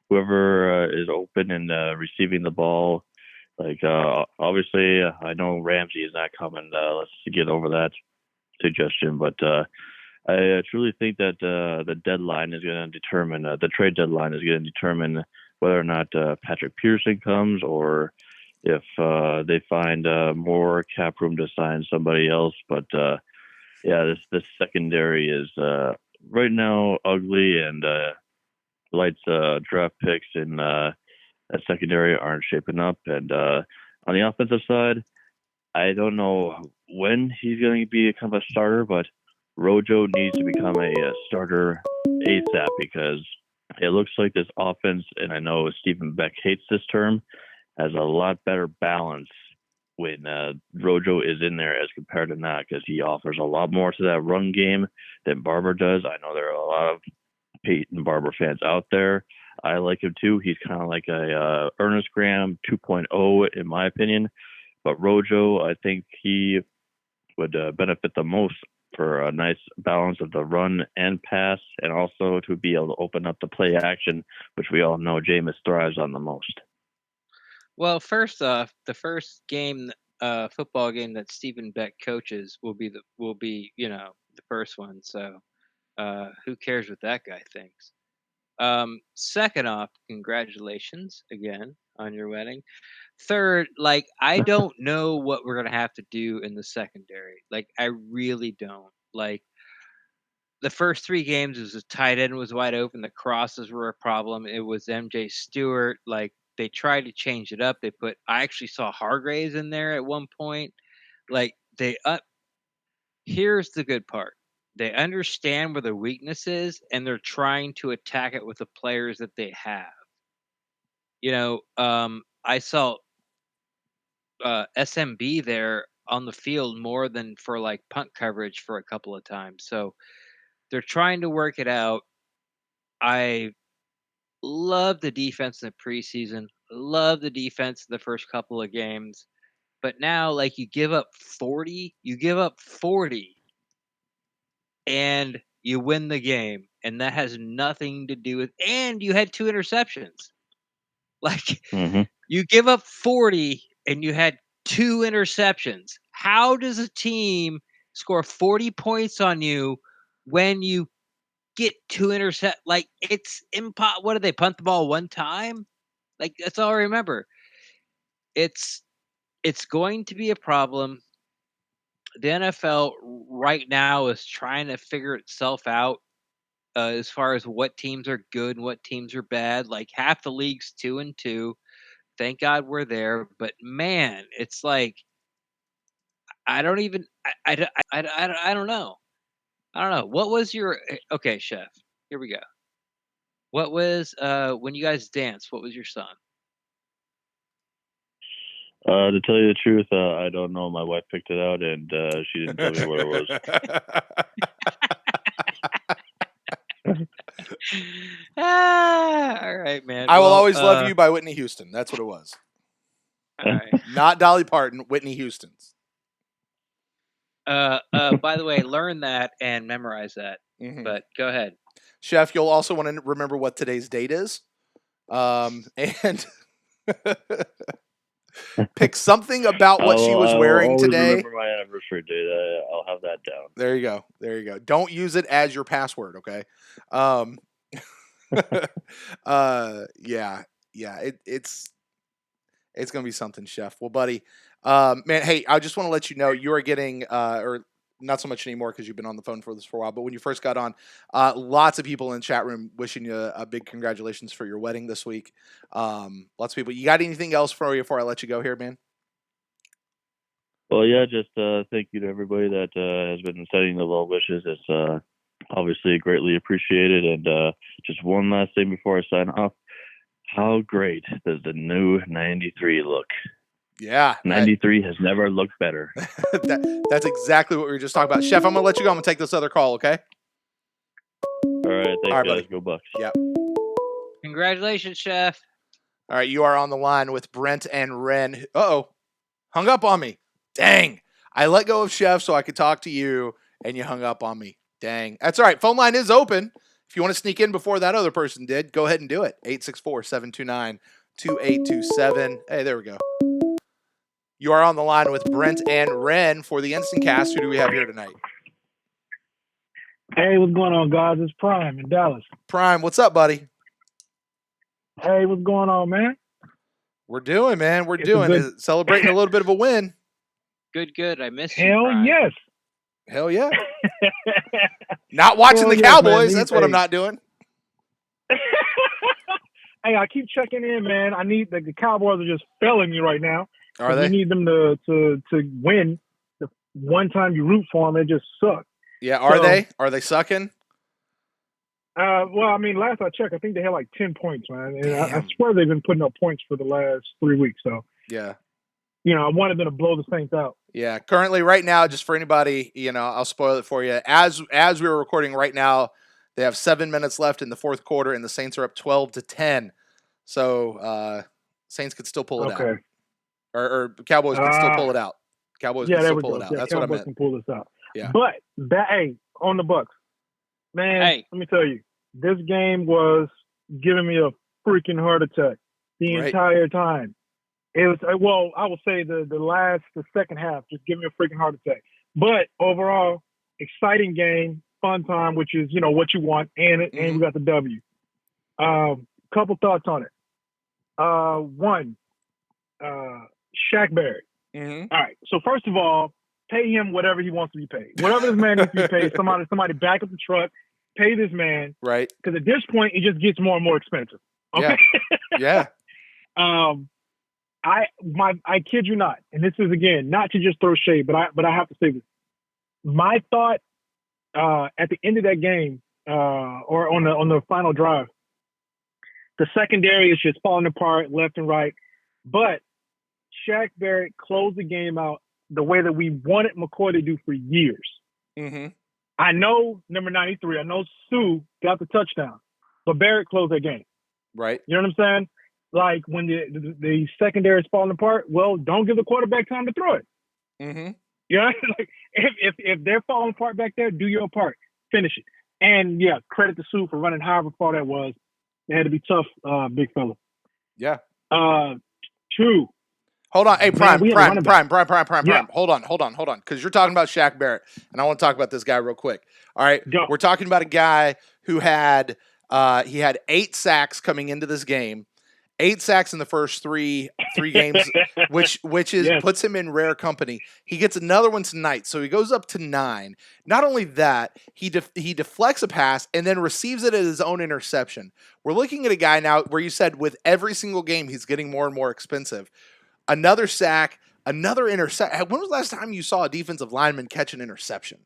whoever is open and receiving the ball. Like, obviously, I know Ramsey is not coming. Let's get over that suggestion. But I truly think that the deadline is going to determine, the trade deadline is going to determine whether or not Patrick Peterson comes or if they find more cap room to sign somebody else. But this secondary is right now ugly, and Light's draft picks in that secondary aren't shaping up. And on the offensive side, I don't know when he's going to become a starter, but Rojo needs to become a starter ASAP because it looks like this offense, and I know Stephen Beck hates this term, has a lot better balance when Rojo is in there as compared to not, because he offers a lot more to that run game than Barber does. I know there are a lot of Peyton Barber fans out there. I like him too. He's kind of like a Ernest Graham 2.0 in my opinion. But Rojo, I think he would benefit the most for a nice balance of the run and pass, and also to be able to open up the play action, which we all know Jameis thrives on the most. Well, first off, the first game, football game that Stephen Beck coaches will be the first one. So, who cares what that guy thinks? Second off, congratulations again on your wedding. Third, like, I don't know what we're gonna have to do in the secondary. Like, I really don't. Like, the first 3 games was the tight end was wide open. The crosses were a problem. It was MJ Stewart. Like, they tried to change it up. I actually saw Hargraves in there at one point. Like, here's the good part. They understand where the weakness is, and they're trying to attack it with the players that they have. I saw SMB there on the field more than for like punt coverage for a couple of times. So they're trying to work it out. I love the defense in the preseason. Love the defense in the first couple of games. But now, like, you give up 40, and you win the game. And that has nothing to do with, and you had 2 interceptions. Like, you give up 40 and you had 2 interceptions. How does a team score 40 points on you when you get 2 intercept? Like, it's impossible. What did they punt the ball one time? Like, that's all I remember. it's going to be a problem. The NFL right now is trying to figure itself out as far as what teams are good and what teams are bad. Like half the league's 2-2. Thank God we're there. But man, it's like I don't even I don't know. I don't know. What was your okay, chef? Here we go. What was when you guys danced? What was your song? To tell you the truth, I don't know. My wife picked it out, and she didn't tell me what it was. All right, man. I Will Always Love You by Whitney Houston. That's what it was. All right. Not Dolly Parton, Whitney Houston's. By the way, learn that and memorize that. Mm-hmm. But go ahead. Chef, you'll also want to remember what today's date is. And pick something about what she was wearing today. Remember my anniversary date. I'll have that down. There you go. There you go. Don't use it as your password, okay? Yeah. It's gonna be something, Chef. Well, buddy, man, hey, I just want to let you know you are getting, or not so much anymore because you've been on the phone for this for a while. But when you first got on, lots of people in the chat room wishing you a big congratulations for your wedding this week. Lots of people. You got anything else for you before I let you go here, man? Well, yeah, just thank you to everybody that has been sending the well wishes. It's obviously greatly appreciated. And just one last thing before I sign off. How great does the new 93 look? Yeah. 93 has never looked better. That's exactly what we were just talking about. Chef, I'm going to let you go. I'm going to take this other call, okay? All right. Thanks, All right, guys. buddy. Go Bucs. Yep. Congratulations, Chef. All right. You are on the line with Brent and Ren. Uh-oh. Hung up on me. Dang. I let go of Chef so I could talk to you, and you hung up on me. Dang. That's all right. Phone line is open. If you want to sneak in before that other person did, go ahead and do it. 864-729-2827. Hey, there we go. You are on the line with Brent and Ren for the InstantCast. Who do we have here tonight? Hey, what's going on, guys? It's Prime in Dallas. Prime, what's up, buddy? Hey, what's going on, man? We're doing, man. We're doing. Celebrating a little bit of a win. Good. I missed you, Hell Prime. yes. Hell yeah. Not watching the Cowboys. That's what I'm not doing. Hey, I keep checking in, man. I need the Cowboys are just failing me right now. Are they? You need them to win. The one time you root for them, it just sucks. Yeah, are they? Are they sucking? Well, I mean, last I checked, I think they had like 10 points, man. And I swear they've been putting up points for the last 3 weeks. So yeah, I wanted them to blow the Saints out. Yeah, currently right now, just for anybody, I'll spoil it for you. As we were recording right now, they have 7 minutes left in the fourth quarter, and the Saints are up 12-10. So Saints could still pull it out, or Cowboys could still pull it out. Cowboys can still pull it out. That's Cowboys what I meant. Can pull this out. Yeah. But hey, on the Bucs, man. Let me tell you, this game was giving me a freaking heart attack the entire time. It was I will say the second half just giving me a freaking heart attack. But overall, exciting game, fun time, which is what you want, and we got the W. Couple thoughts on it. One, Shaq Barrett. Mm-hmm. All right. So first of all, pay him whatever he wants to be paid. Whatever this man needs to be paid. Somebody back up the truck. Pay this man. Right. Because at this point, it just gets more and more expensive. Okay. Yeah. I kid you not, and this is again not to just throw shade, but I have to say this. My thought at the end of that game, or on the final drive, the secondary is just falling apart left and right. But Shaq Barrett closed the game out the way that we wanted McCoy to do for years. Mm-hmm. I know number 93. I know Sue got the touchdown, but Barrett closed that game. Right. You know what I'm saying? Like when the secondary is falling apart, well, don't give the quarterback time to throw it. Mm-hmm. You know, like if they're falling apart back there, do your part, finish it. And yeah, credit to Sue for running however far that was. It had to be tough, big fella. Yeah. Two. Hold on. Hey, Prime. Yeah. Hold on. Because you're talking about Shaq Barrett, and I want to talk about this guy real quick. All right. Go. We're talking about a guy who had 8 sacks coming into this game, 8 sacks in the first three games, which is Yes. puts him in rare company. He gets another one tonight, so he goes up to 9. Not only that, he deflects a pass and then receives it as his own interception. We're looking at a guy now where you said with every single game he's getting more and more expensive. Another sack, another interception. When was the last time you saw a defensive lineman catch an interception?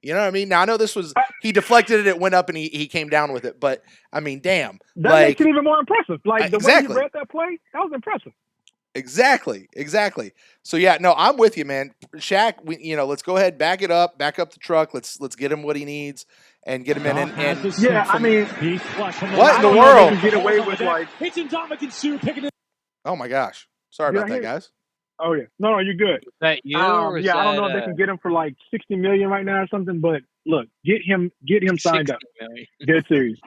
You know what I mean? Now, I know this was, he deflected it went up, and he came down with it. But, I mean, damn. That makes it even more impressive. Like, the way he read that play, that was impressive. Exactly. So, yeah, no, I'm with you, man. Shaq, let's go ahead, back up the truck. Let's get him what he needs and get him in. Yeah, I mean, what in the world? They can get away with, like, oh, my gosh. Sorry about that, guys. Oh, yeah. No, you're good. Is that you? I don't know if they can get him for like $60 million right now or something, but look, get him signed up. Dead serious.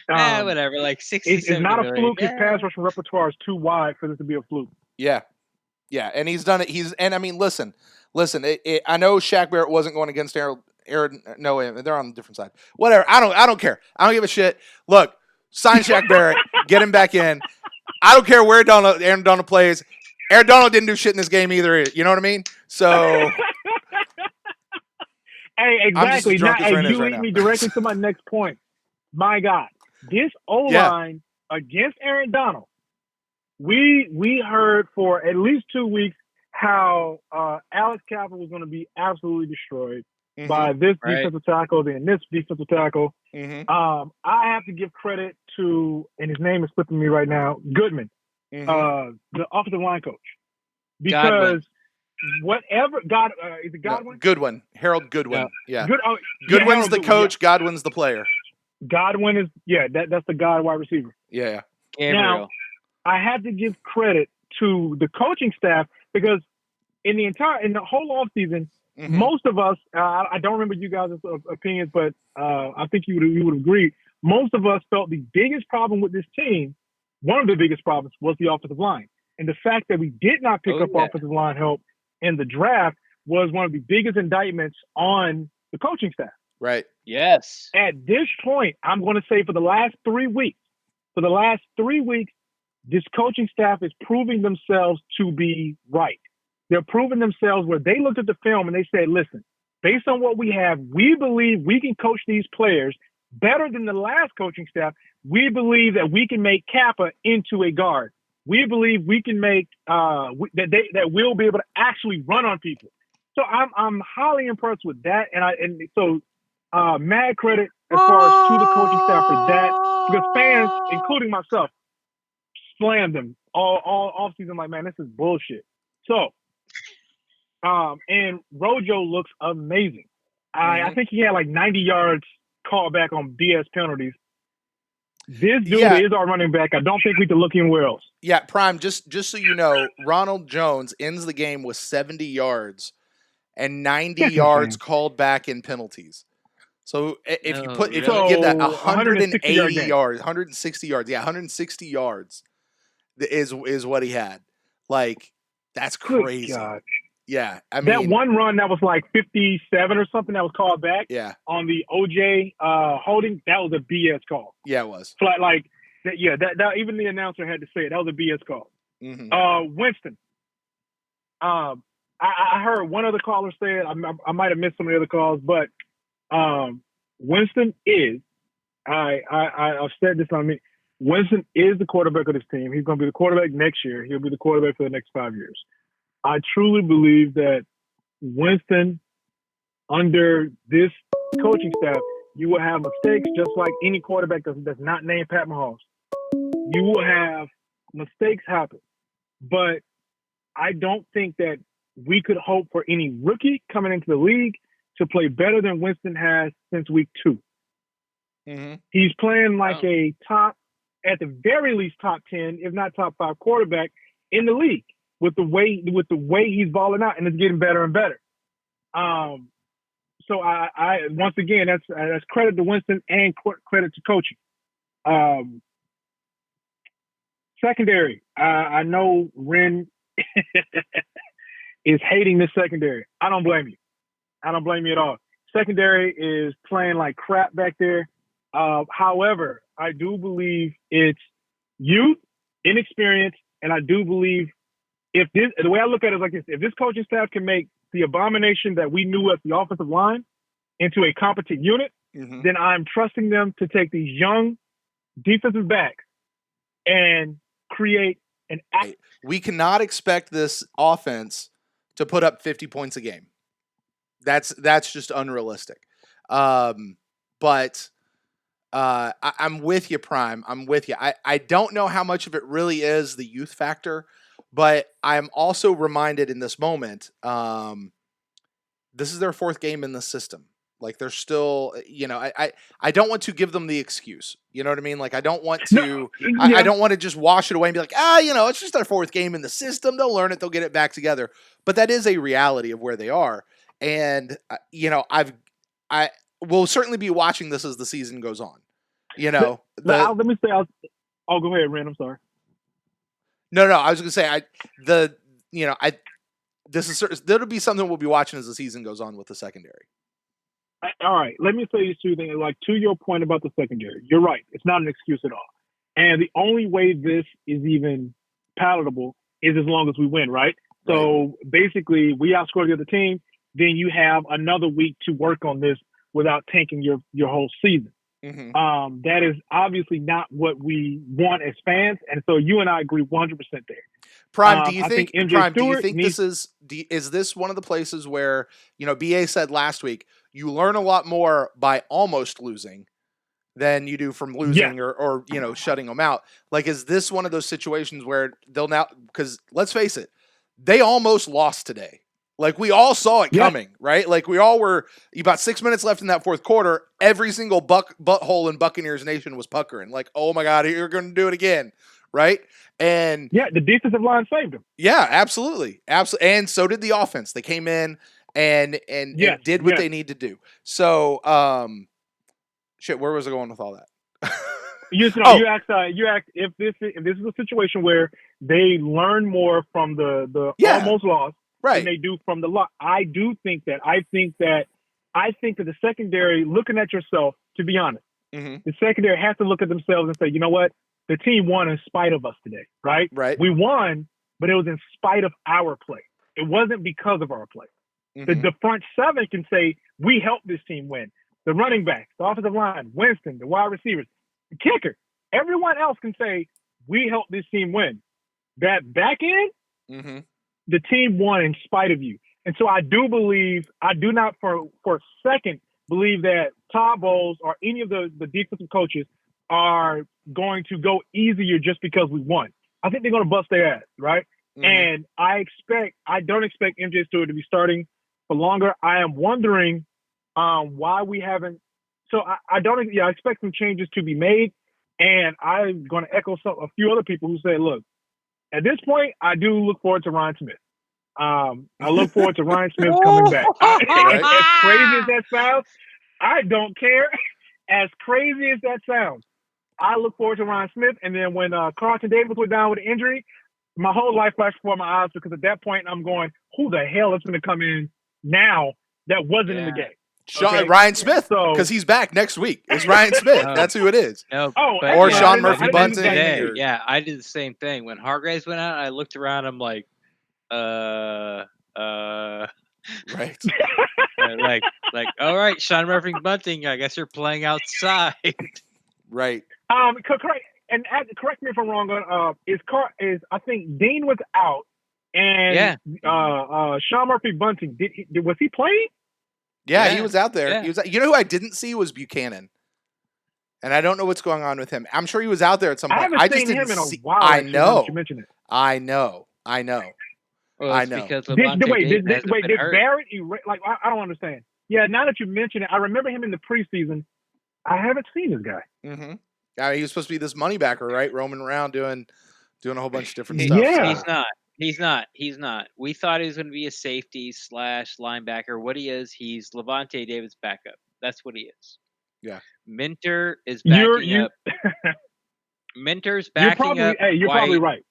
Whatever, like 60. It's not a fluke. His pass rushing repertoire is too wide for this to be a fluke. Yeah, and he's done it. And I mean, listen. I know Shaq Barrett wasn't going against Aaron. No, they're on a different side. Whatever. I don't care. I don't give a shit. Look, sign Shaq Barrett. Get him back in. I don't care where Aaron Donald plays. Aaron Donald didn't do shit in this game either. You know what I mean? So, hey, exactly. Now, you lead me directly to my next point. My God, this O-line against Aaron Donald. We heard for at least 2 weeks how Alex Cappa was going to be absolutely destroyed by this defensive tackle, then this defensive tackle. I have to give credit to, and his name is slipping me right now, Goodman. The offensive line coach, because whatever is it Godwin? No, Goodwin, Harold Goodwin. Yeah. Harold Goodwin's the coach. Yeah. Godwin's the player. Godwin is that's the guy wide receiver. Yeah. Gabriel. Now, I have to give credit to the coaching staff because in the whole offseason, most of us, I don't remember you guys' opinions, but I think you would agree. Most of us felt the biggest problem with this team. One of the biggest problems was the offensive line. And the fact that we did not pick up offensive line help in the draft was one of the biggest indictments on the coaching staff. Right. Yes. At this point, I'm going to say for the last 3 weeks, this coaching staff is proving themselves to be right. They're proving themselves where they looked at the film and they said, listen, based on what we have, we believe we can coach these players better than the last coaching staff. We believe that we can make Kappa into a guard. We believe we can make that we'll be able to actually run on people. So I'm highly impressed with that, so mad credit as far as to the coaching staff for that, because fans, including myself, slammed them all off season. Like, man, this is bullshit. So, and Rojo looks amazing. I think he had like 90 yards called back on BS penalties. This dude is our running back. I don't think we can look anywhere else. Yeah, Prime, just so you know, Ronald Jones ends the game with 70 yards and 90 yards called back in penalties. So if you give that 180 yards, 160 yards, 160 yards is what he had. Like, that's crazy. Good God. Yeah, I mean, that one run that was like 57 or something that was called back. Yeah. On the OJ holding, that was a BS call. Yeah, it was. Flat like that. Yeah, that even the announcer had to say it. That was a BS call. Winston. I heard one other caller say it. I might have missed some of the other calls, but Winston is. I've said this on me. Winston is the quarterback of this team. He's going to be the quarterback next year. He'll be the quarterback for the next 5 years. I truly believe that Winston, under this coaching staff, you will have mistakes just like any quarterback that's not named Pat Mahomes. You will have mistakes happen. But I don't think that we could hope for any rookie coming into the league to play better than Winston has since week 2. He's playing like a top, at the very least, top 10, if not top 5 quarterback in the league. With the way he's balling out, and it's getting better and better. So I once again, that's credit to Winston and credit to coaching. Secondary, I know Ren is hating this secondary. I don't blame you. I don't blame you at all. Secondary is playing like crap back there. However, I do believe it's youth inexperience, and I do believe the way I look at it is like this: if this coaching staff can make the abomination that we knew as the offensive line into a competent unit, then I'm trusting them to take these young defensive backs and create an. We cannot expect this offense to put up 50 points a game. That's just unrealistic. But I'm with you, Prime. I'm with you. I don't know how much of it really is the youth factor, but I'm also reminded in this moment, this is their 4th game in the system. Like they're still, I don't want to give them the excuse. You know what I mean? Like I don't want to, I don't want to just wash it away and be like, it's just their 4th game in the system. They'll learn it. They'll get it back together. But that is a reality of where they are. And, I will certainly be watching this as the season goes on. Let me say, go ahead, Ren. I'm sorry. No, I was going to say, there'll be something we'll be watching as the season goes on with the secondary. All right, let me say these 2 things. Like to your point about the secondary, you're right. It's not an excuse at all. And the only way this is even palatable is as long as we win, right? So basically, we outscore the other team. Then you have another week to work on this without tanking your whole season. That is obviously not what we want as fans, and so you and I agree 100% there. Prime, do you think this is this one of the places where, BA said last week, you learn a lot more by almost losing than you do from losing or shutting them out? Like, is this one of those situations where they'll now, because let's face it, they almost lost today. Like we all saw it coming, right? Like we all were about 6 minutes left in that 4th quarter. Every single butthole in Buccaneers Nation was puckering. Like, oh my God, you're going to do it again. Right. And the defensive line saved them. Yeah, absolutely. Absolutely. And so did the offense. They came in and did what they need to do. So, where was I going with all that? You asked if this is a situation where they learn more from the almost loss than they do from the loss. I do think that. I think that the secondary, looking at yourself, to be honest, the secondary has to look at themselves and say, you know what? The team won in spite of us today, right? Right. We won, but it was in spite of our play. It wasn't because of our play. The front 7 can say, we helped this team win. The running backs, the offensive line, Winston, the wide receivers, the kicker, everyone else can say, we helped this team win. That back end, the team won in spite of you. And so I do not for a second believe that Todd Bowles or any of the defensive coaches are going to go easier just because we won. I think they're going to bust their ass, right? And I don't expect MJ Stewart to be starting for longer. I am wondering why we haven't. So I expect some changes to be made, and I'm going to echo a few other people who say, look, at this point, I do look forward to Ryan Smith. I look forward to Ryan Smith coming back. As crazy as that sounds, I don't care. As crazy as that sounds, I look forward to Ryan Smith. And then when Carlton Davis went down with an injury, my whole life flashed before my eyes, because at that point I'm going, who the hell is going to come in now that wasn't in the game? Okay? Ryan Smith, because he's back next week. It's Ryan Smith. That's who it is. No, or Sean Murphy Bunting. I did the same thing. When Hargraves went out, I looked around, I'm like, right. like, all right, Sean Murphy Bunting, I guess you're playing outside. Right. Correct. And correct me if I'm wrong. I think Dean was out, and Sean Murphy Bunting was he playing? Yeah, he was out there. Yeah. He was. You know who I didn't see was Buchanan, and I don't know what's going on with him. I'm sure he was out there at some point. I just didn't see him in a while. I know. You mentioned it. I know. Well, I know. Because did Barrett? I don't understand. Yeah, now that you mention it, I remember him in the preseason. I haven't seen this guy. Mm-hmm. Yeah, he was supposed to be this money backer, right? Roaming around doing a whole bunch of different stuff. Yeah, He's not. We thought he was going to be a safety / linebacker. What he is, he's Levante David's backup. That's what he is. Yeah. Minter is backing up. Minter's backing up. Hey, you're probably right.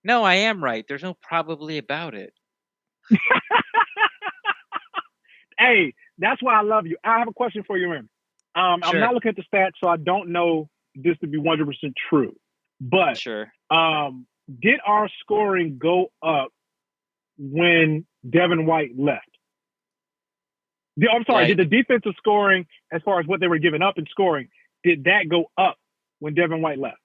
No, I am right. There's no probably about it. Hey, that's why I love you. I have a question for you, Rim. I'm not looking at the stats, so I don't know this to be 100% true. But sure. Did our scoring go up when Devin White left? I'm sorry, did the defensive scoring, as far as what they were giving up in scoring, did that go up when Devin White left?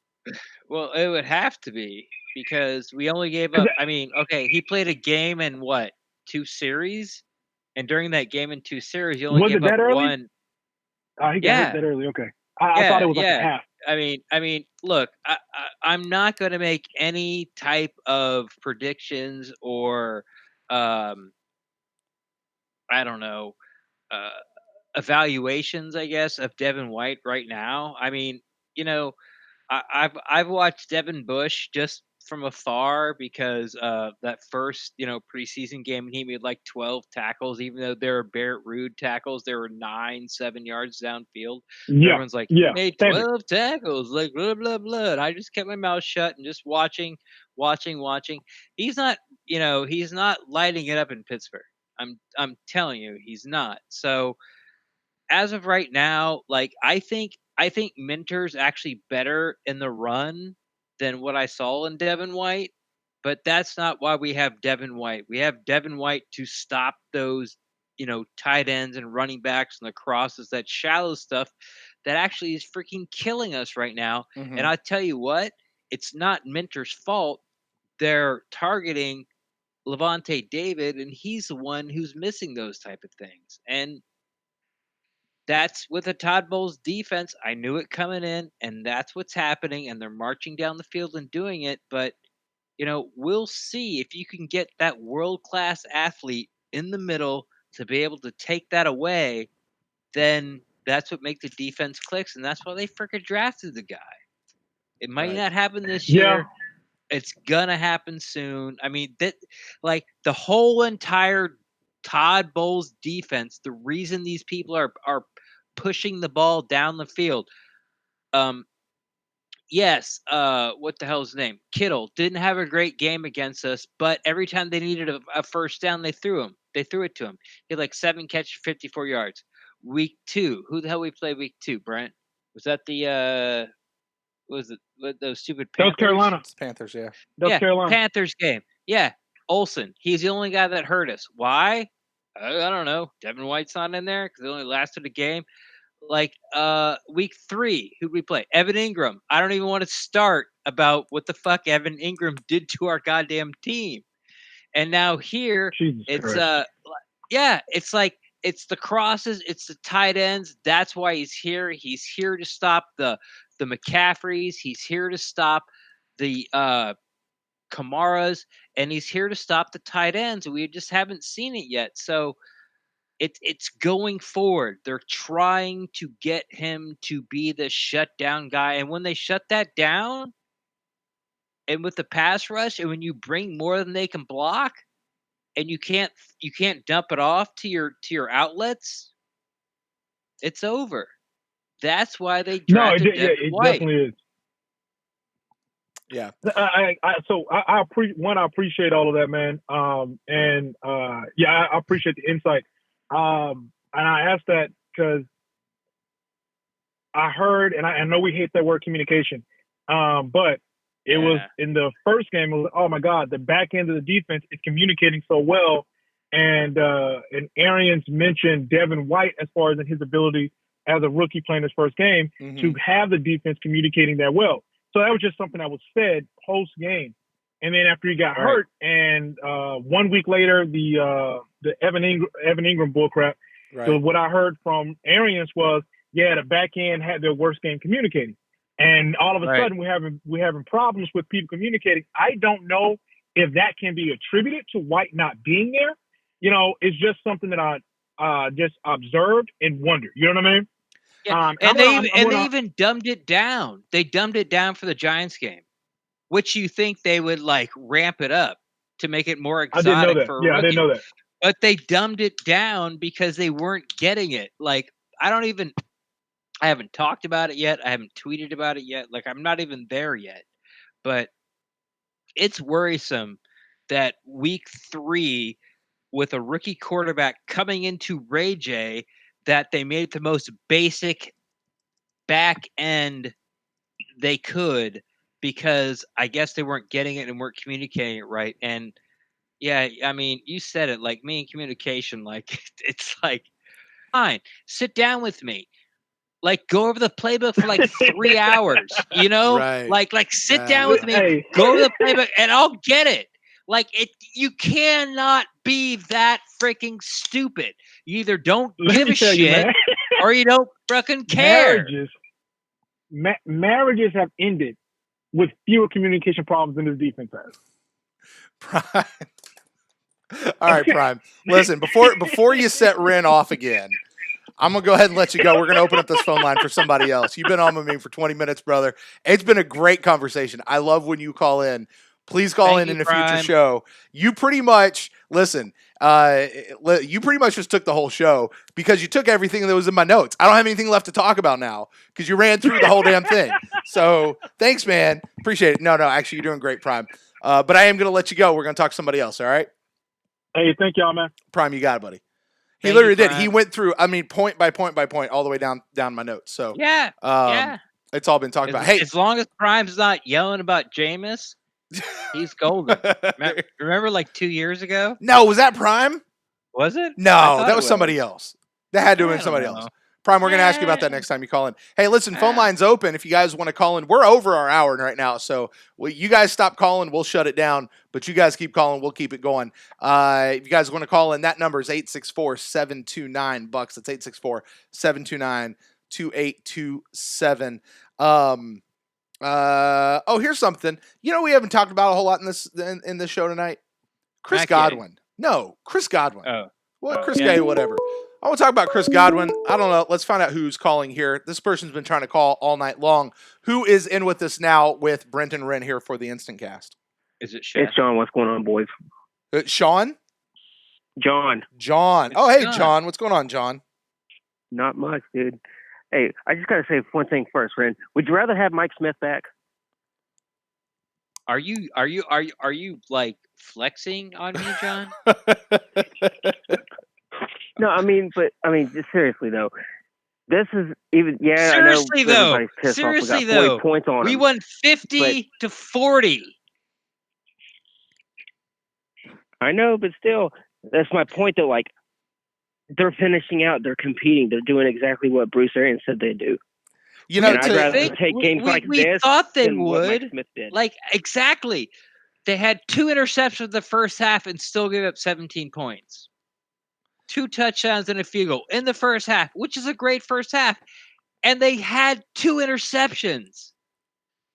Well, it would have to be, because we only gave up. I mean, okay, he played a game in what, 2 series, and during that game in 2 series, he only gave up one. He got hit that early. Okay, I thought it was like a half. I mean, look, I'm not going to make any type of predictions or, I don't know, evaluations, I guess, of Devin White right now. I mean, you know, I've watched Devin Bush just from afar, because that first preseason game, he made like 12 tackles, even though they were Barrett Rude tackles. They were 9-7 yards downfield. Everyone's like, he made 12 tackles, like blah blah blah. And I just kept my mouth shut and just watching. He's not, he's not lighting it up in Pittsburgh. I'm telling you, he's not. So as of right now, like I think Minter's actually better in the run than what I saw in Devin White, but that's not why we have Devin White. We have Devin White to stop those, tight ends and running backs and the crosses, that shallow stuff that actually is freaking killing us right now. Mm-hmm. And I tell you what, it's not Minter's fault. They're targeting Levante David, and he's the one who's missing those type of things. And that's with a Todd Bowles defense. I knew it coming in, and that's what's happening. And they're marching down the field and doing it. But, we'll see if you can get that world-class athlete in the middle to be able to take that away. Then that's what makes the defense clicks, and that's why they freaking drafted the guy. It might not happen this year. It's gonna happen soon. I mean, like the whole entire Todd Bowles defense, the reason these people are pushing the ball down the field. Yes, what the hell's his name? Kittle didn't have a great game against us, but every time they needed a first down, they threw it to him. He had like 7 catches, 54 yards. Week 2, who the hell we played week 2, Brent? Was that the what was it those stupid Panthers? That was Carolina. It's Panthers, yeah. Yeah, Carolina. Panthers game. Yeah, Olsen. He's the only guy that hurt us. Why? I don't know. Devin White's not in there because it only lasted a game. Like week 3, who'd we play? Evan Ingram. I don't even want to start about what the fuck Evan Ingram did to our goddamn team. And now here, it's it's like it's the crosses, it's the tight ends. That's why he's here. He's here to stop the McCaffreys. He's here to stop the Kamaras, and he's here to stop the tight ends. We just haven't seen it yet. So it's going forward. They're trying to get him to be the shutdown guy. And when they shut that down, and with the pass rush, and when you bring more than they can block, and you can't dump it off to your outlets, it's over. That's why they drafted Devin White. Definitely is. Yeah. I appreciate all of that, man. I appreciate the insight. And I asked that because I heard, and I know we hate that word communication, but it was in the first game. It was, oh my God, the back end of the defense is communicating so well, and Arians mentioned Devin White as far as his ability as a rookie playing his first game to have the defense communicating that well. So that was just something that was said post game. And then after he got hurt, and 1 week later, the Evan Ingram bullcrap. Right. So what I heard from Arians was, the back end had their worst game communicating, and all of a sudden we're having problems with people communicating. I don't know if that can be attributed to White not being there. It's just something that I just observed and wondered. You know what I mean? Yeah. They even dumbed it down. They dumbed it down for the Giants game, which you think they would like ramp it up to make it more exotic. I didn't know that. For a rookie. I didn't know that. But they dumbed it down because they weren't getting it. Like I haven't talked about it yet. I haven't tweeted about it yet. Like I'm not even there yet. But it's worrisome that week 3 with a rookie quarterback coming into RayJay, that they made the most basic back end they could, because I guess they weren't getting it and weren't communicating it right. And yeah, I mean, you said it, like me and communication, like it's like, fine, sit down with me. Like, go over the playbook for like 3 hours, you know? Right. Like sit down with me, go over the playbook, and I'll get it. Like, you cannot be that freaking stupid. You either don't give a shit or you don't fucking care. Marriages have ended with fewer communication problems than this defense has. Prime. All right, Prime. Listen, before you set Ren off again, I'm going to go ahead and let you go. We're going to open up this phone line for somebody else. You've been on with me for 20 minutes, brother. It's been a great conversation. I love when you call in. Please call in a future show. You pretty much, listen, you pretty much just took the whole show because you took everything that was in my notes. I don't have anything left to talk about now because you ran through the whole damn thing. So thanks, man. Appreciate it. No, actually, you're doing great, Prime. But I am going to let you go. We're going to talk to somebody else, all right? Hey, thank y'all, man. Prime, you got it, buddy. He literally did. He went through, I mean, point by point by point, all the way down my notes. So yeah. It's all been talked about. Hey, as long as Prime's not yelling about Jameis, he's golden. Remember like 2 years ago? No, was that Prime? Was it? No, that was somebody else. That had to have been somebody else. Prime, we're going to ask you about that next time you call in. Hey, listen, phone line's open if you guys want to call in. We're over our hour right now, so you guys stop calling, we'll shut it down, but you guys keep calling, we'll keep it going. If you guys want to call in, that number is 864-729-BUCS. That's 864-729-2827. Here's something. We haven't talked about a whole lot in this show tonight. Chris Godwin. No, Chris Godwin. Oh. Well, Chris Gay, whatever. I want to talk about Chris Godwin. I don't know. Let's find out who's calling here. This person's been trying to call all night long. Who is in with us now with Brent and Ren here for the InstantCast? Is it Sean? It's Sean. What's going on, boys? Sean? John. Oh, hey, John. What's going on, John? Not much, dude. Hey, I just got to say one thing first, Ren. Would you rather have Mike Smith back? Are you like flexing on me, John? No, just seriously though. This is even Seriously I know though. We got 40 points on we him, won 50-40. I know, but still, that's my point though. Like, they're finishing out, they're competing, they're doing exactly what Bruce Arians said they do. I'd rather take games like this. We thought they would. What Mike Smith did. Like, exactly. They had 2 interceptions in the first half and still gave up 17 points. 2 touchdowns and a field goal in the first half, which is a great first half. And they had 2 interceptions.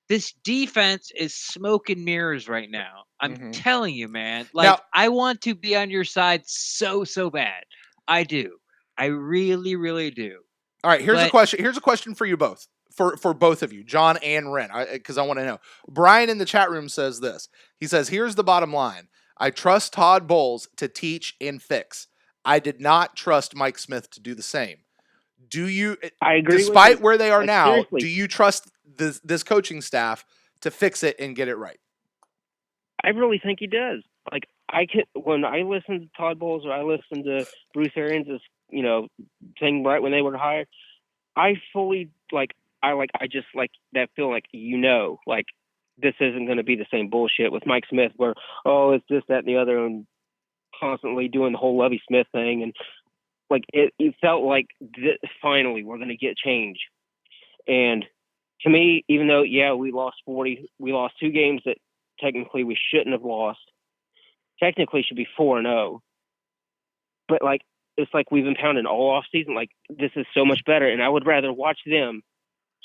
This defense is smoke and mirrors right now. I'm telling you, man. Like, now, I want to be on your side so bad. I do. I really, really do. All right, here's a question. Here's a question for you both. For both of you, John and Ren, because I want to know. Brian in the chat room says this. He says, here's the bottom line. I trust Todd Bowles to teach and fix. I did not trust Mike Smith to do the same. Do you, I agree despite where they are now, seriously. do you trust this coaching staff to fix it and get it right? I really think he does. Like, when I listen to Todd Bowles or I listen to Bruce Arians' thing right when they were hired, I fully I just like that feel like this isn't going to be the same bullshit with Mike Smith where it's this, that, and the other, and constantly doing the whole Lovie Smith thing, and like it felt like finally we're going to get change. And to me, even though we lost 40, we lost 2 games that technically we shouldn't have lost. Technically should be 4-0, but like it's like we've been pounding all off season. Like, this is so much better, and I would rather watch them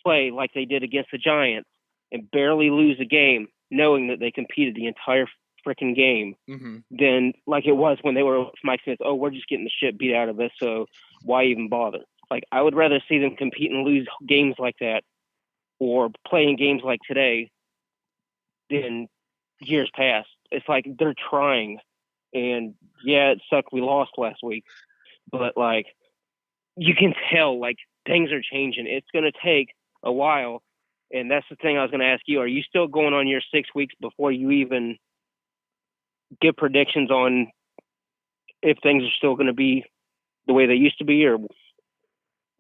play like they did against the Giants and barely lose a game, knowing that they competed the entire freaking game, than like it was when they were with Mike Smith. Oh, we're just getting the shit beat out of us, so why even bother? Like, I would rather see them compete and lose games like that, or playing games like today, than years past. It's like they're trying, and it sucked we lost last week, but like you can tell like things are changing. It's going to take a while, and that's the thing I was going to ask you. Are you still going on your 6 weeks before you even give predictions on if things are still going to be the way they used to be, or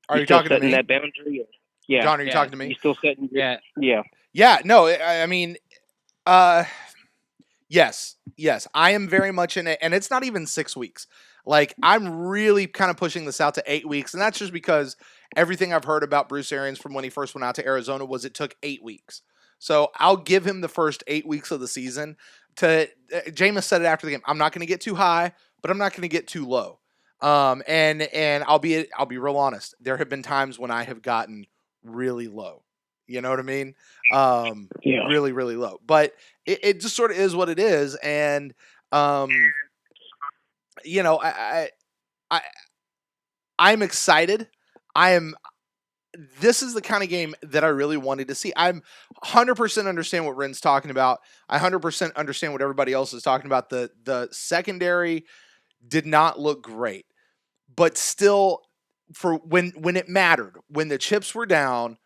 are you talking to me? That boundary? Yeah, John, are you talking to me? You still setting? Yeah. Yeah, no, I mean, yes, I am very much in it, and it's not even 6 weeks. Like, I'm really kind of pushing this out to 8 weeks, and that's just because everything I've heard about Bruce Arians from when he first went out to Arizona was it took 8 weeks. So I'll give him the first 8 weeks of the season. Jameis said it after the game. I'm not going to get too high, but I'm not going to get too low. And I'll be real honest. There have been times when I have gotten really low. You know what I mean? Really, really low. But it just sort of is what it is, and you know, I'm excited. This is the kind of game that I really wanted to see. I'm 100% understand what Ren's talking about. I 100% understand what everybody else is talking about. The secondary did not look great, but still, for when it mattered, when the chips were down,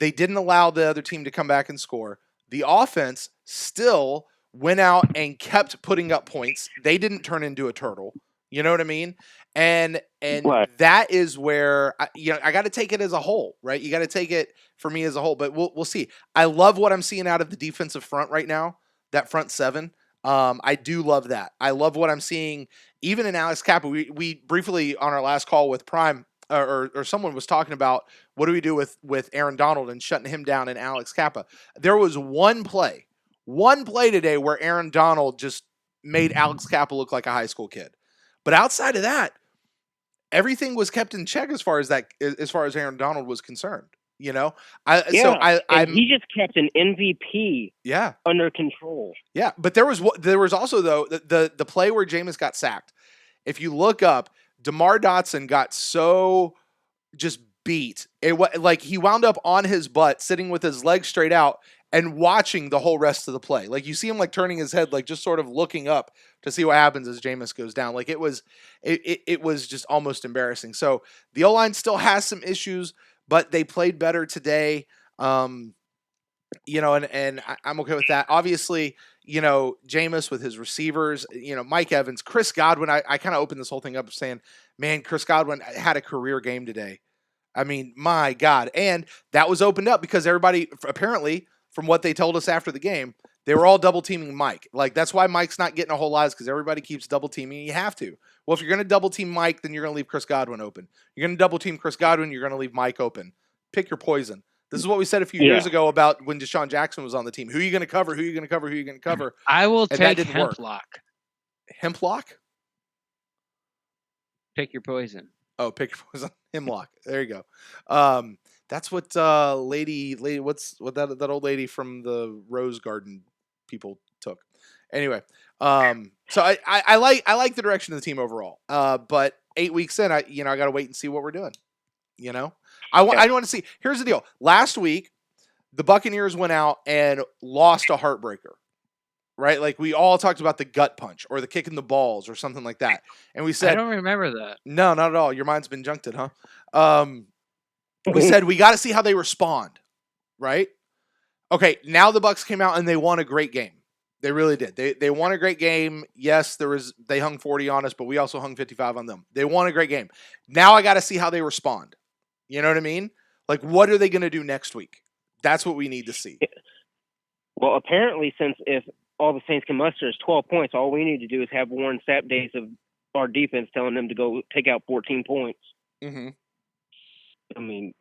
they didn't allow the other team to come back and score. The offense still went out and kept putting up points. They didn't turn into a turtle. You know what I mean? And Right. that is where I got to take it as a whole, right? You got to take it for me as a whole. But we'll see. I love what I'm seeing out of the defensive front right now. That front seven. I do love that. I love what I'm seeing, even in Alex Kappa. We briefly on our last call with Prime, or someone was talking about what do we do with Aaron Donald and shutting him down and Alex Kappa. There was one play today where Aaron Donald just made Alex Kappa look like a high school kid. But outside of that, everything was kept in check as far as Aaron Donald was concerned. You know, he just kept an MVP under control. Yeah, but there was also though the play where Jameis got sacked. If you look up, DeMar Dotson got so just beat. It was like he wound up on his butt, sitting with his legs straight out and watching the whole rest of the play. Like you see him like turning his head, like just sort of looking up to see what happens as Jameis goes down. Like it was just almost embarrassing. So the O-line still has some issues, but they played better today. You know, and I'm okay with that. Obviously, you know, Jameis with his receivers, you know, Mike Evans, Chris Godwin. I kind of opened this whole thing up saying, man, Chris Godwin had a career game today. I mean, my God. And that was opened up because everybody, apparently, from what they told us after the game, they were all double teaming Mike. Like, that's why Mike's not getting a whole lot, because everybody keeps double teaming. You have to. Well, if you're going to double team Mike, then you're going to leave Chris Godwin open. You're going to double team Chris Godwin, you're going to leave Mike open. Pick your poison. This is what we said a few years ago about when Deshaun Jackson was on the team. Who are you going to cover? Who are you going to cover? Who are you going to cover? I will take Hemplock. Hemplock? Pick your poison. Oh, pick your poison. Hemlock. There you go. That's what lady what that old lady from the Rose Garden people took. Anyway, so I like the direction of the team overall. But 8 weeks in, I got to wait and see what we're doing. You know, I want to see. Here's the deal. Last week, the Buccaneers went out and lost a heartbreaker. Right? Like we all talked about the gut punch or the kick in the balls or something like that. And we said, I don't remember that. No, not at all. Your mind's been junked, huh? We said we got to see how they respond. Right? Okay. Now the Bucs came out and they won a great game. They really did. They won a great game. Yes, they hung 40 on us, but we also hung 55 on them. They won a great game. Now I got to see how they respond. You know what I mean? Like, what are they going to do next week? That's what we need to see. Well, apparently, since if all the Saints can muster is 12 points, all we need to do is have Warren Sapp days of our defense telling them to go take out 14 points. Mm-hmm. I mean,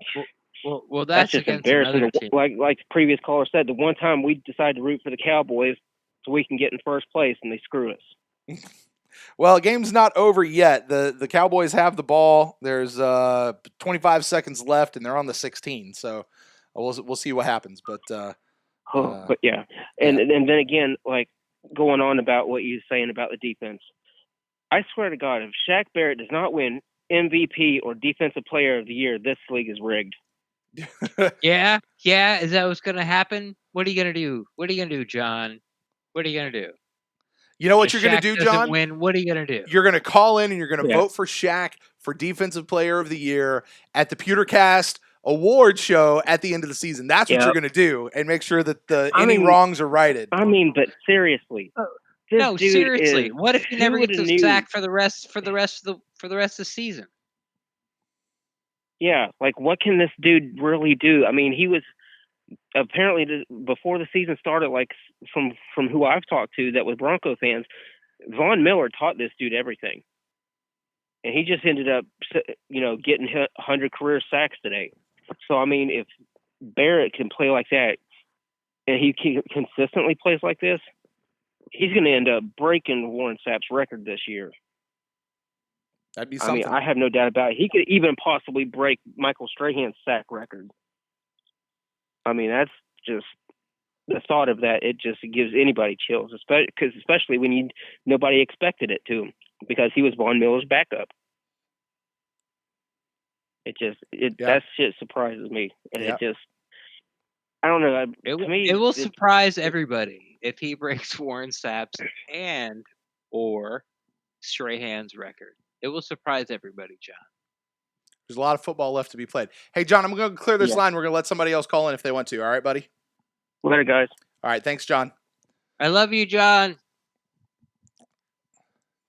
well, that's just embarrassing. Like the previous caller said, the one time we decided to root for the Cowboys so we can get in first place, and they screw us. Well, the game's not over yet. The Cowboys have the ball. There's 25 seconds left, and they're on the 16. So we'll see what happens. But yeah, and then again, like going on about what you're saying about the defense, I swear to God, if Shaq Barrett does not win MVP or Defensive Player of the Year, this league is rigged. Yeah, is that what's going to happen? What are you going to do? What are you going to do, John? What are you going to do? You know what you're going to do, John? Win. What are you going to do? You're going to call in and you're going to vote for Shaq for Defensive Player of the Year at the Pewtercast award show at the end of the season. That's what you're going to do, and make sure that any wrongs are righted. I mean, but seriously. No, seriously. What if he never gets a sack for the rest of the season? Yeah, like what can this dude really do? I mean, he was apparently before the season started, like from who I've talked to that was Bronco fans, Von Miller taught this dude everything. And he just ended up, getting 100 career sacks today. So, I mean, if Barrett can play like that and he consistently plays like this, he's going to end up breaking Warren Sapp's record this year. That'd be something. I mean, I have no doubt about it. He could even possibly break Michael Strahan's sack record. I mean, that's just the thought of that. It just gives anybody chills, especially when nobody expected it to him because he was Von Miller's backup. That shit surprises me, and it just, I don't know. It will surprise everybody if he breaks Warren Sapp's and or Strahan's record. It will surprise everybody, John. There's a lot of football left to be played. Hey, John, I'm going to clear this line. We're going to let somebody else call in if they want to. All right, buddy? Later, guys. All right, thanks, John. I love you, John.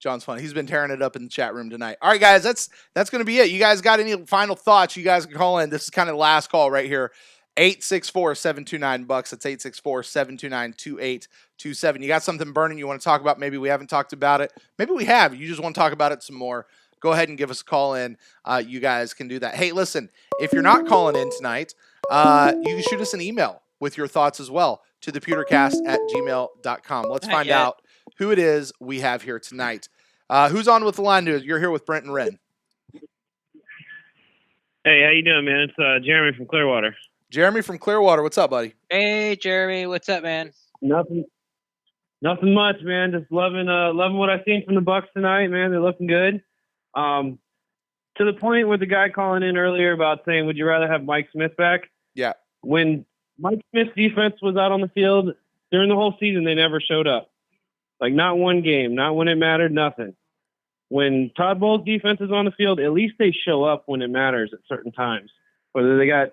John's fun. He's been tearing it up in the chat room tonight. All right, guys, that's going to be it. You guys got any final thoughts? You guys can call in. This is kind of the last call right here. 864-729-BUCS. That's 864-729-2827. You got something burning you want to talk about? Maybe we haven't talked about it. Maybe we have. You just want to talk about it some more. Go ahead and give us a call in. You guys can do that. Hey, listen, if you're not calling in tonight, you can shoot us an email with your thoughts as well to thepewtercast@gmail.com. Let's find out who it is we have here tonight. Who's on with the line? You're here with Brent and Ren. Hey, how you doing, man? It's Jeremy from Clearwater. Jeremy from Clearwater. What's up, buddy? Hey, Jeremy. What's up, man? Nothing much, man. Just loving what I've seen from the Bucs tonight, man. They're looking good. To the point with the guy calling in earlier about saying, would you rather have Mike Smith back? Yeah. When Mike Smith's defense was out on the field during the whole season, they never showed up. Like, not one game, not when it mattered, nothing. When Todd Bowles' defense is on the field, at least they show up when it matters at certain times. Whether they got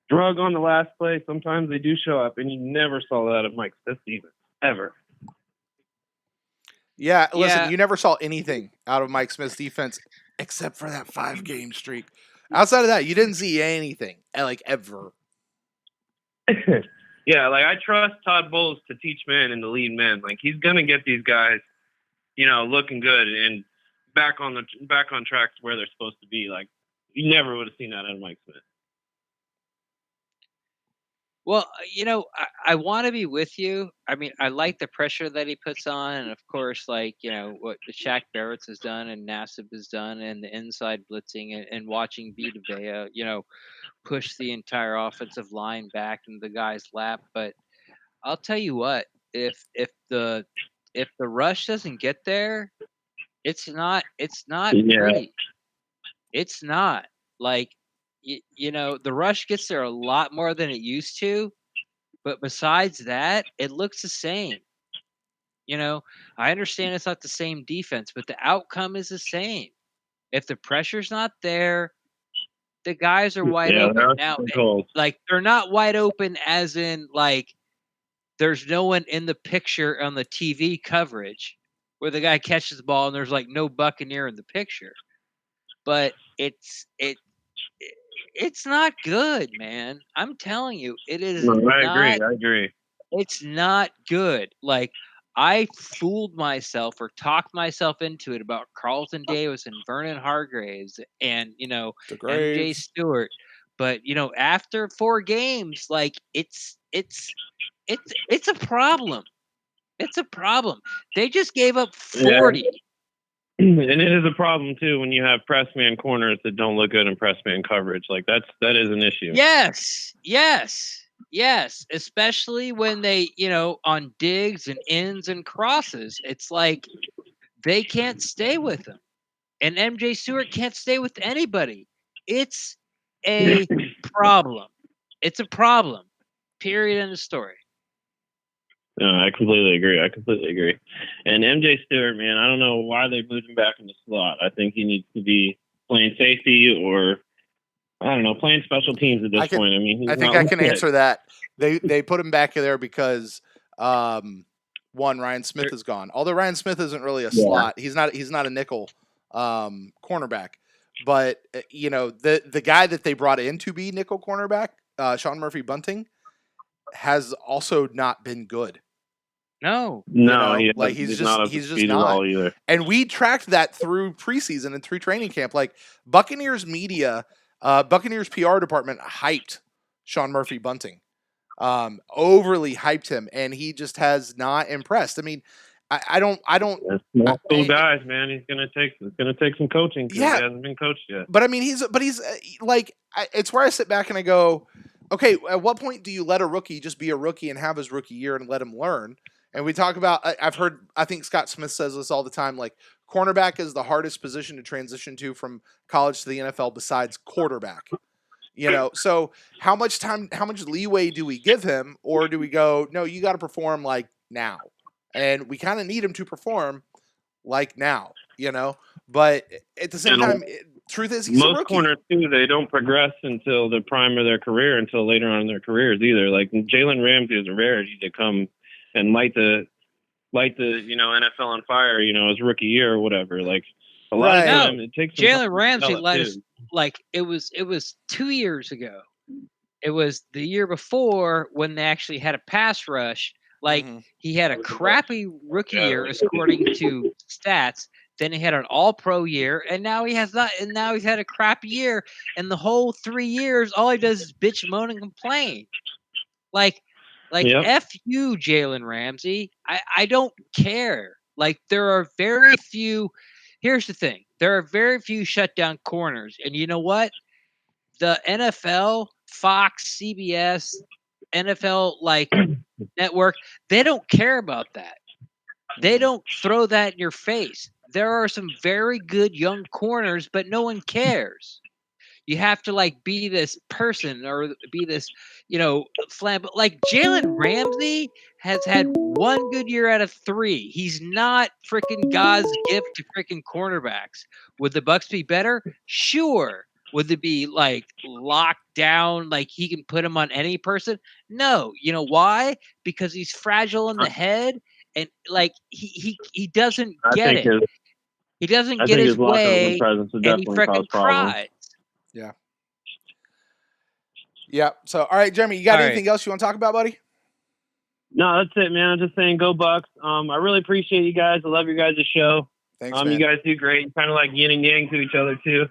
drug on the last play, sometimes they do show up, and you never saw that of Mike Smith's defense, ever. Yeah, listen, you never saw anything out of Mike Smith's defense except for that 5-game streak. Outside of that, you didn't see anything, like, ever. Yeah, like, I trust Todd Bowles to teach men and to lead men. Like, he's going to get these guys, looking good and back on track to where they're supposed to be. Like, you never would have seen that out of Mike Smith. Well, I want to be with you. I mean, I like the pressure that he puts on, and of course, what the Shaq Barrett's has done and Nassib has done, and the inside blitzing and watching Vita Vea, push the entire offensive line back into the guy's lap. But I'll tell you what, if the rush doesn't get there, it's not great. It's not like. The rush gets there a lot more than it used to, but besides that, it looks the same. I understand it's not the same defense, but the outcome is the same. If the pressure's not there, the guys are wide open. Now, they're not wide open as in, there's no one in the picture on the TV coverage where the guy catches the ball and there's, no Buccaneer in the picture. But it's not good, man. I'm telling you, it is. I agree. It's not good. I fooled myself or talked myself into it about Carlton Davis and Vernon Hargraves and MJ Stewart. But after 4 games, it's a problem. It's a problem. They just gave up 40. Yeah. And it is a problem too when you have press man corners that don't look good in press man coverage. That is an issue. Yes. Especially when they, on digs and ins and crosses, it's like they can't stay with them, and MJ Stewart can't stay with anybody. It's a problem. It's a problem. Period. End of story. No, I completely agree. And MJ Stewart, man, I don't know why they moved him back in the slot. I think he needs to be playing safety or, I don't know, playing special teams at this point. I mean, I think I can answer that. They put him back there because Ryan Smith is gone. Although Ryan Smith isn't really a slot, he's not a nickel cornerback. But the guy that they brought in to be nickel cornerback, Sean Murphy Bunting, has also not been good. No, he's just not. Either. And we tracked that through preseason and through training camp. Like Buccaneers media, Buccaneers PR department hyped Sean Murphy Bunting, overly hyped him, and he just has not impressed. I mean, I don't. Small school guys, man. It's gonna take some coaching. Yeah, he hasn't been coached yet. But I mean, he's like, it's where I sit back and I go, okay, at what point do you let a rookie just be a rookie and have his rookie year and let him learn? And we talk about, I think Scott Smith says this all the time, like cornerback is the hardest position to transition to from college to the NFL besides quarterback. So how much leeway do we give him, or do we go, no, you got to perform like now? And we kind of need him to perform like now, but at the same time, truth is he's a rookie. Most corners too, they don't progress until the prime of their career, until later on in their careers either. Like Jalen Ramsey is a rarity to come and light the NFL on fire, his rookie year or whatever. Like a lot of time it takes Jalen Ramsey let us, like it was 2 years ago. It was the year before when they actually had a pass rush. Like he had a crappy rookie year according to stats. Then he had an all-pro year, and now he has not. And now he's had a crappy year. And the whole 3 years, all he does is bitch, moan, and complain. F you, Jalen Ramsey. I don't care. Like there are very few. Here's the thing: there are very few shutdown corners, and you know what? The NFL, Fox, CBS, NFL network, they don't care about that. They don't throw that in your face. There are some very good young corners, but no one cares. You have to be this person or be this, flamboyant. Like Jalen Ramsey has had 1 good year out of 3. He's not freaking God's gift to freaking cornerbacks. Would the Bucs be better? Sure. Would it be locked down, like he can put him on any person? No. You know why? Because he's fragile in the head, and he doesn't get it. He doesn't get his way, and he freaking cries. Yeah. Yeah. So, all right, Jeremy, you got anything else you want to talk about, buddy? No, that's it, man. I'm just saying, go Bucs. I really appreciate you guys. I love your guys' show. Thanks, man. You guys do great. Kind of like yin and yang to each other too.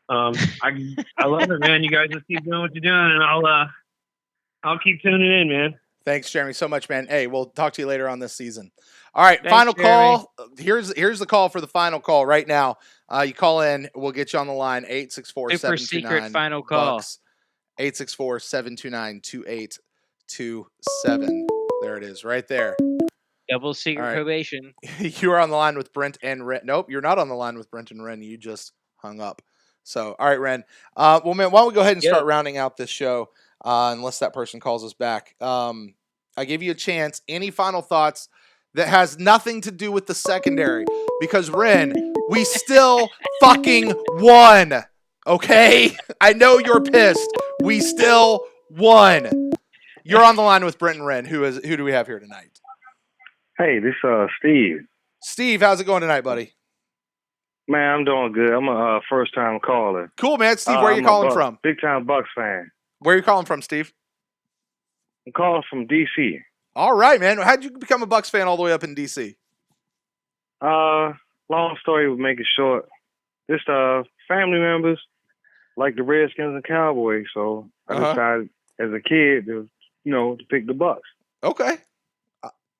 I love it, man. You guys just keep doing what you're doing, and I'll keep tuning in, man. Thanks, Jeremy, so much, man. Hey, we'll talk to you later on this season. All right, Thanks, final Jeremy. call. Here's the call for the final call right now. You call in, we'll get you on the line, 864-729 Super secret final call. Bucks, 864-729-2827. There it is, right there. Double secret probation. You are on the line with Brent and Ren. Nope, you're not on the line with Brent and Ren. You just hung up. So, all right, Ren. Well, man, why don't we go ahead and start rounding out this show, unless that person calls us back. I give you a chance. Any final thoughts that has nothing to do with the secondary? Because, Ren, we still fucking won. Okay? I know you're pissed. We still won. You're on the line with Brent and Ren. Who do we have here tonight? Hey, this Steve. Steve, how's it going tonight, buddy? Man, I'm doing good. I'm a first-time caller. Cool, man. Steve, where are you calling from? Big-time Bucs fan. Where are you calling from, Steve? I'm calling from D.C. All right, man. How'd you become a Bucs fan all the way up in D.C.? Long story, we'll make it short. Just family members like the Redskins and Cowboys, so I decided as a kid to pick the Bucs. Okay.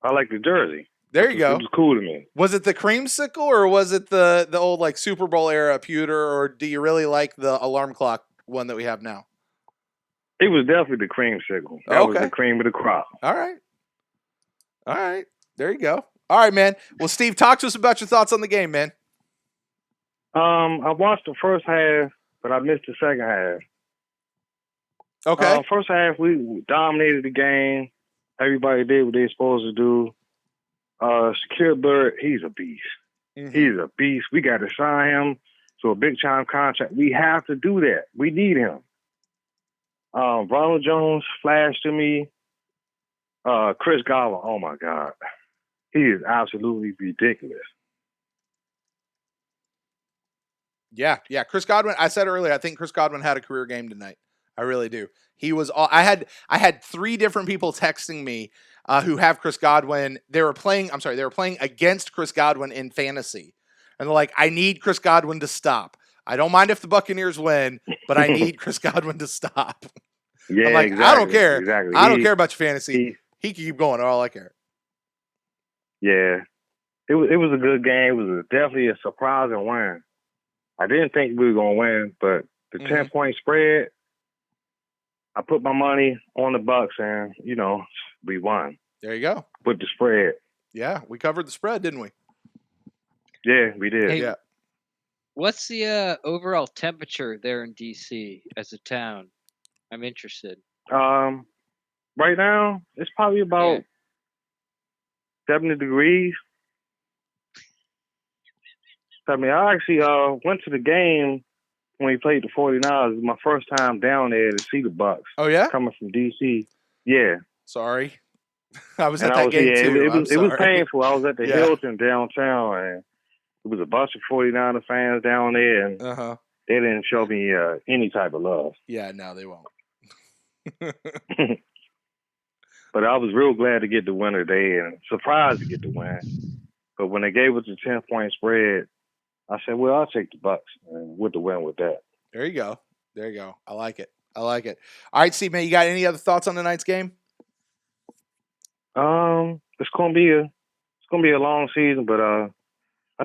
I like the jersey. There you go. It was cool to me. Was it the creamsicle or was it the old Super Bowl era pewter, or do you really like the alarm clock one that we have now? It was definitely the creamsicle. That was the cream of the crop. All right. There you go. All right, man. Well, Steve, talk to us about your thoughts on the game, man. I watched the first half, but I missed the second half. Okay. First half, we dominated the game. Everybody did what they were supposed to do. Secure Bird, he's a beast. Mm-hmm. He's a beast. We got to sign him to a big-time contract. We have to do that. We need him. Ronald Jones flashed to me. Chris Godwin, oh, my God. He is absolutely ridiculous. Yeah. Chris Godwin, I said earlier, I think Chris Godwin had a career game tonight. I really do. He was. I had 3 different people texting me who have Chris Godwin. They were playing. I'm sorry. They were playing against Chris Godwin in fantasy, and they're like, "I need Chris Godwin to stop. I don't mind if the Buccaneers win, but I need Chris Godwin to stop." Yeah, I'm like, exactly. I don't care. Exactly. I don't care about your fantasy. He can keep going. All I care. Yeah, it was a good game. It was definitely a surprising win. I didn't think we were gonna win, but the 10-point spread, I put my money on the Bucs, and we won. There you go. With the spread. Yeah, we covered the spread, didn't we? Yeah, we did. Hey, yeah. What's the overall temperature there in DC as a town? I'm interested. Right now it's probably about 70 degrees. I mean, I actually went to the game when we played the 49ers. It was my first time down there to see the Bucs. Oh yeah, coming from DC. Yeah. Sorry, I was at that game too. It was painful. I was at the Hilton downtown, and it was a bunch of 49er fans down there, and they didn't show me any type of love. Yeah, no, they won't. But I was real glad to get the win today, and surprised to get the win. But when they gave us the 10-point spread, I said, well, I'll take the Bucs and with the win with that. There you go. There you go. I like it. All right, Steve, man, you got any other thoughts on tonight's game? It's gonna be a long season, but I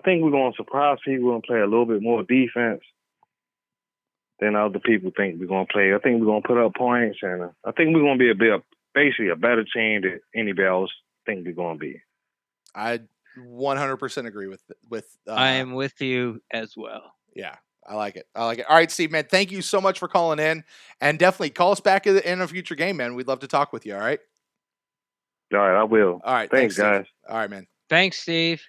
think we're gonna surprise people and play a little bit more defense than other people think we're gonna play. I think we're gonna put up points, and I think we're gonna be basically a better team than anybody else think we're gonna be. I 100% agree with. I am with you as well. Yeah. I like it. All right, Steve, man, thank you so much for calling in, and definitely call us back in a future game, man. We'd love to talk with you. All right. All right, I will. All right. Thanks guys. All right, man. Thanks, Steve.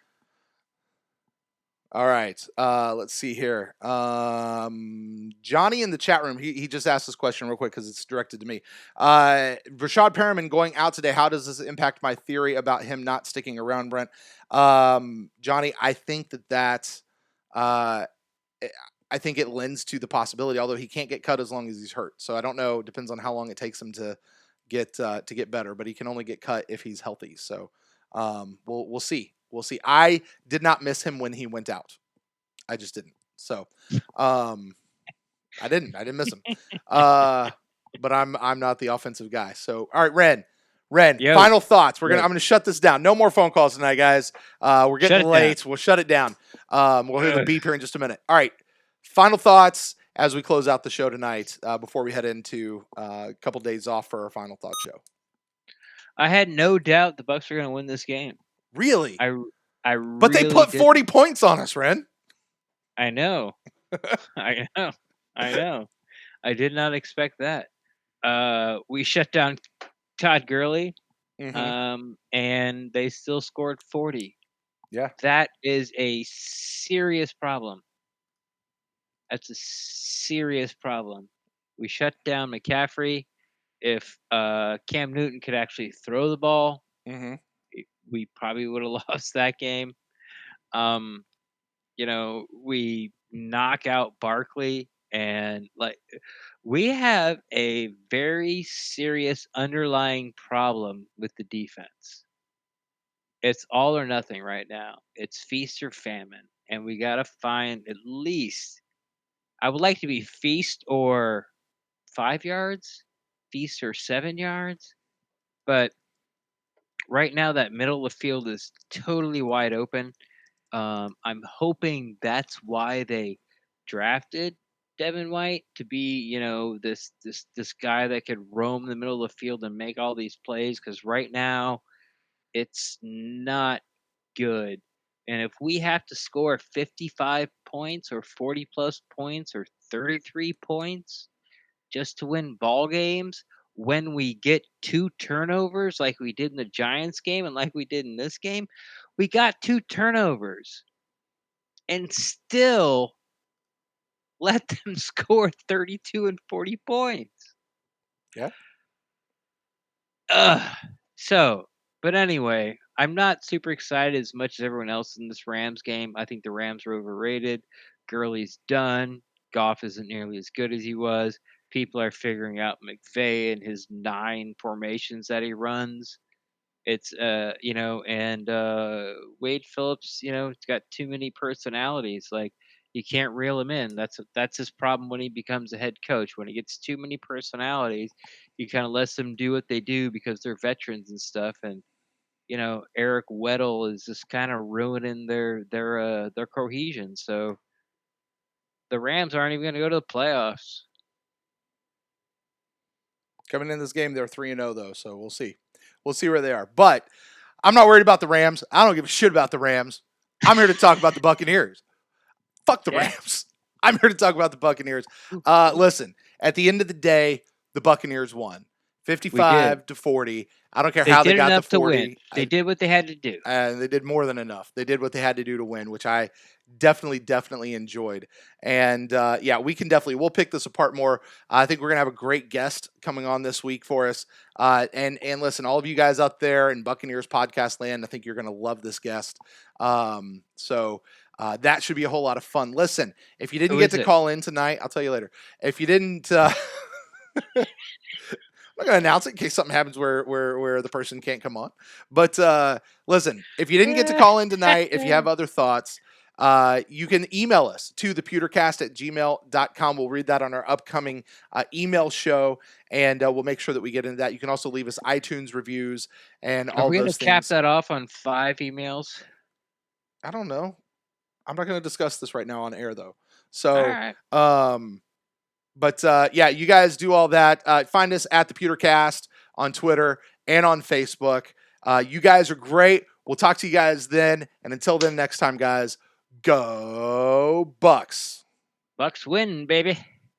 All right. Let's see here. Johnny in the chat room, he just asked this question real quick because it's directed to me. Rashad Perriman going out today, how does this impact my theory about him not sticking around, Brent? Johnny, I think that's I think it lends to the possibility, although he can't get cut as long as he's hurt. So I don't know. It depends on how long it takes him to get better, but he can only get cut if he's healthy. So we'll see. We'll see. I did not miss him when he went out. I just didn't. So I didn't miss him. But I'm not the offensive guy. So all right, Ren, Yo. Final thoughts. I'm gonna shut this down. No more phone calls tonight, guys. We're getting late. We'll shut it down. We'll hear the beep here in just a minute. All right. Final thoughts as we close out the show tonight, before we head into a couple days off for our final thought show. I had no doubt the Bucs were going to win this game. Really? But they put 40 points on us, Ren. I know. I know. I did not expect that. We shut down Todd Gurley, and they still scored 40. Yeah. That is a serious problem. That's a serious problem. We shut down McCaffrey. If Cam Newton could actually throw the ball, we probably would have lost that game. We knock out Barkley, and we have a very serious underlying problem with the defense. It's all or nothing right now. It's feast or famine, and we got to find at least. I would like to be feast or 5 yards, feast or 7 yards, but right now that middle of the field is totally wide open. I'm hoping that's why they drafted Devin White to be, this guy that could roam the middle of the field and make all these plays. Because right now, it's not good. And if we have to score 55 points or 40 plus points or 33 points just to win ball games, when we get 2 turnovers like we did in the Giants game and like we did in this game, we got 2 turnovers and still let them score 32 and 40 points. Yeah. But anyway, I'm not super excited as much as everyone else in this Rams game. I think the Rams are overrated. Gurley's done. Goff isn't nearly as good as he was. people are figuring out McVay and his 9 formations that he runs. It's and Wade Phillips, it's got too many personalities. Like, you can't reel him in. That's his problem when he becomes a head coach. When he gets too many personalities, he kind of lets them do what they do because they're veterans and stuff. And Eric Weddle is just kind of ruining their cohesion. So the Rams aren't even going to go to the playoffs. Coming in this game, they're 3-0 though, so we'll see. We'll see where they are. But I'm not worried about the Rams. I don't give a shit about the Rams. I'm here to talk about the Buccaneers. Fuck the Rams. I'm here to talk about the Buccaneers. Listen, at the end of the day, the Buccaneers won. 55-40. I don't care how they got the 40. To win. They did what they had to do. And they did more than enough. They did what they had to do to win, which I definitely enjoyed. And we'll pick this apart more. I think we're going to have a great guest coming on this week for us. And listen, all of you guys up there in Buccaneers podcast land, I think you're going to love this guest. So that should be a whole lot of fun. Listen, if you didn't get to call in tonight, I'll tell you later. If you didn't... I'm not going to announce it in case something happens where the person can't come on. But listen, if you didn't get to call in tonight, if you have other thoughts, you can email us to thepewtercast@gmail.com. We'll read that on our upcoming email show, and we'll make sure that we get into that. You can also leave us iTunes reviews and all those things. Are we going to cap that off on 5 emails? I don't know. I'm not going to discuss this right now on air, though. So, all right. But you guys do all that. Find us at the Pewtercast on Twitter and on Facebook. You guys are great. We'll talk to you guys then. And until then, next time, guys, go Bucs. Bucs win, baby.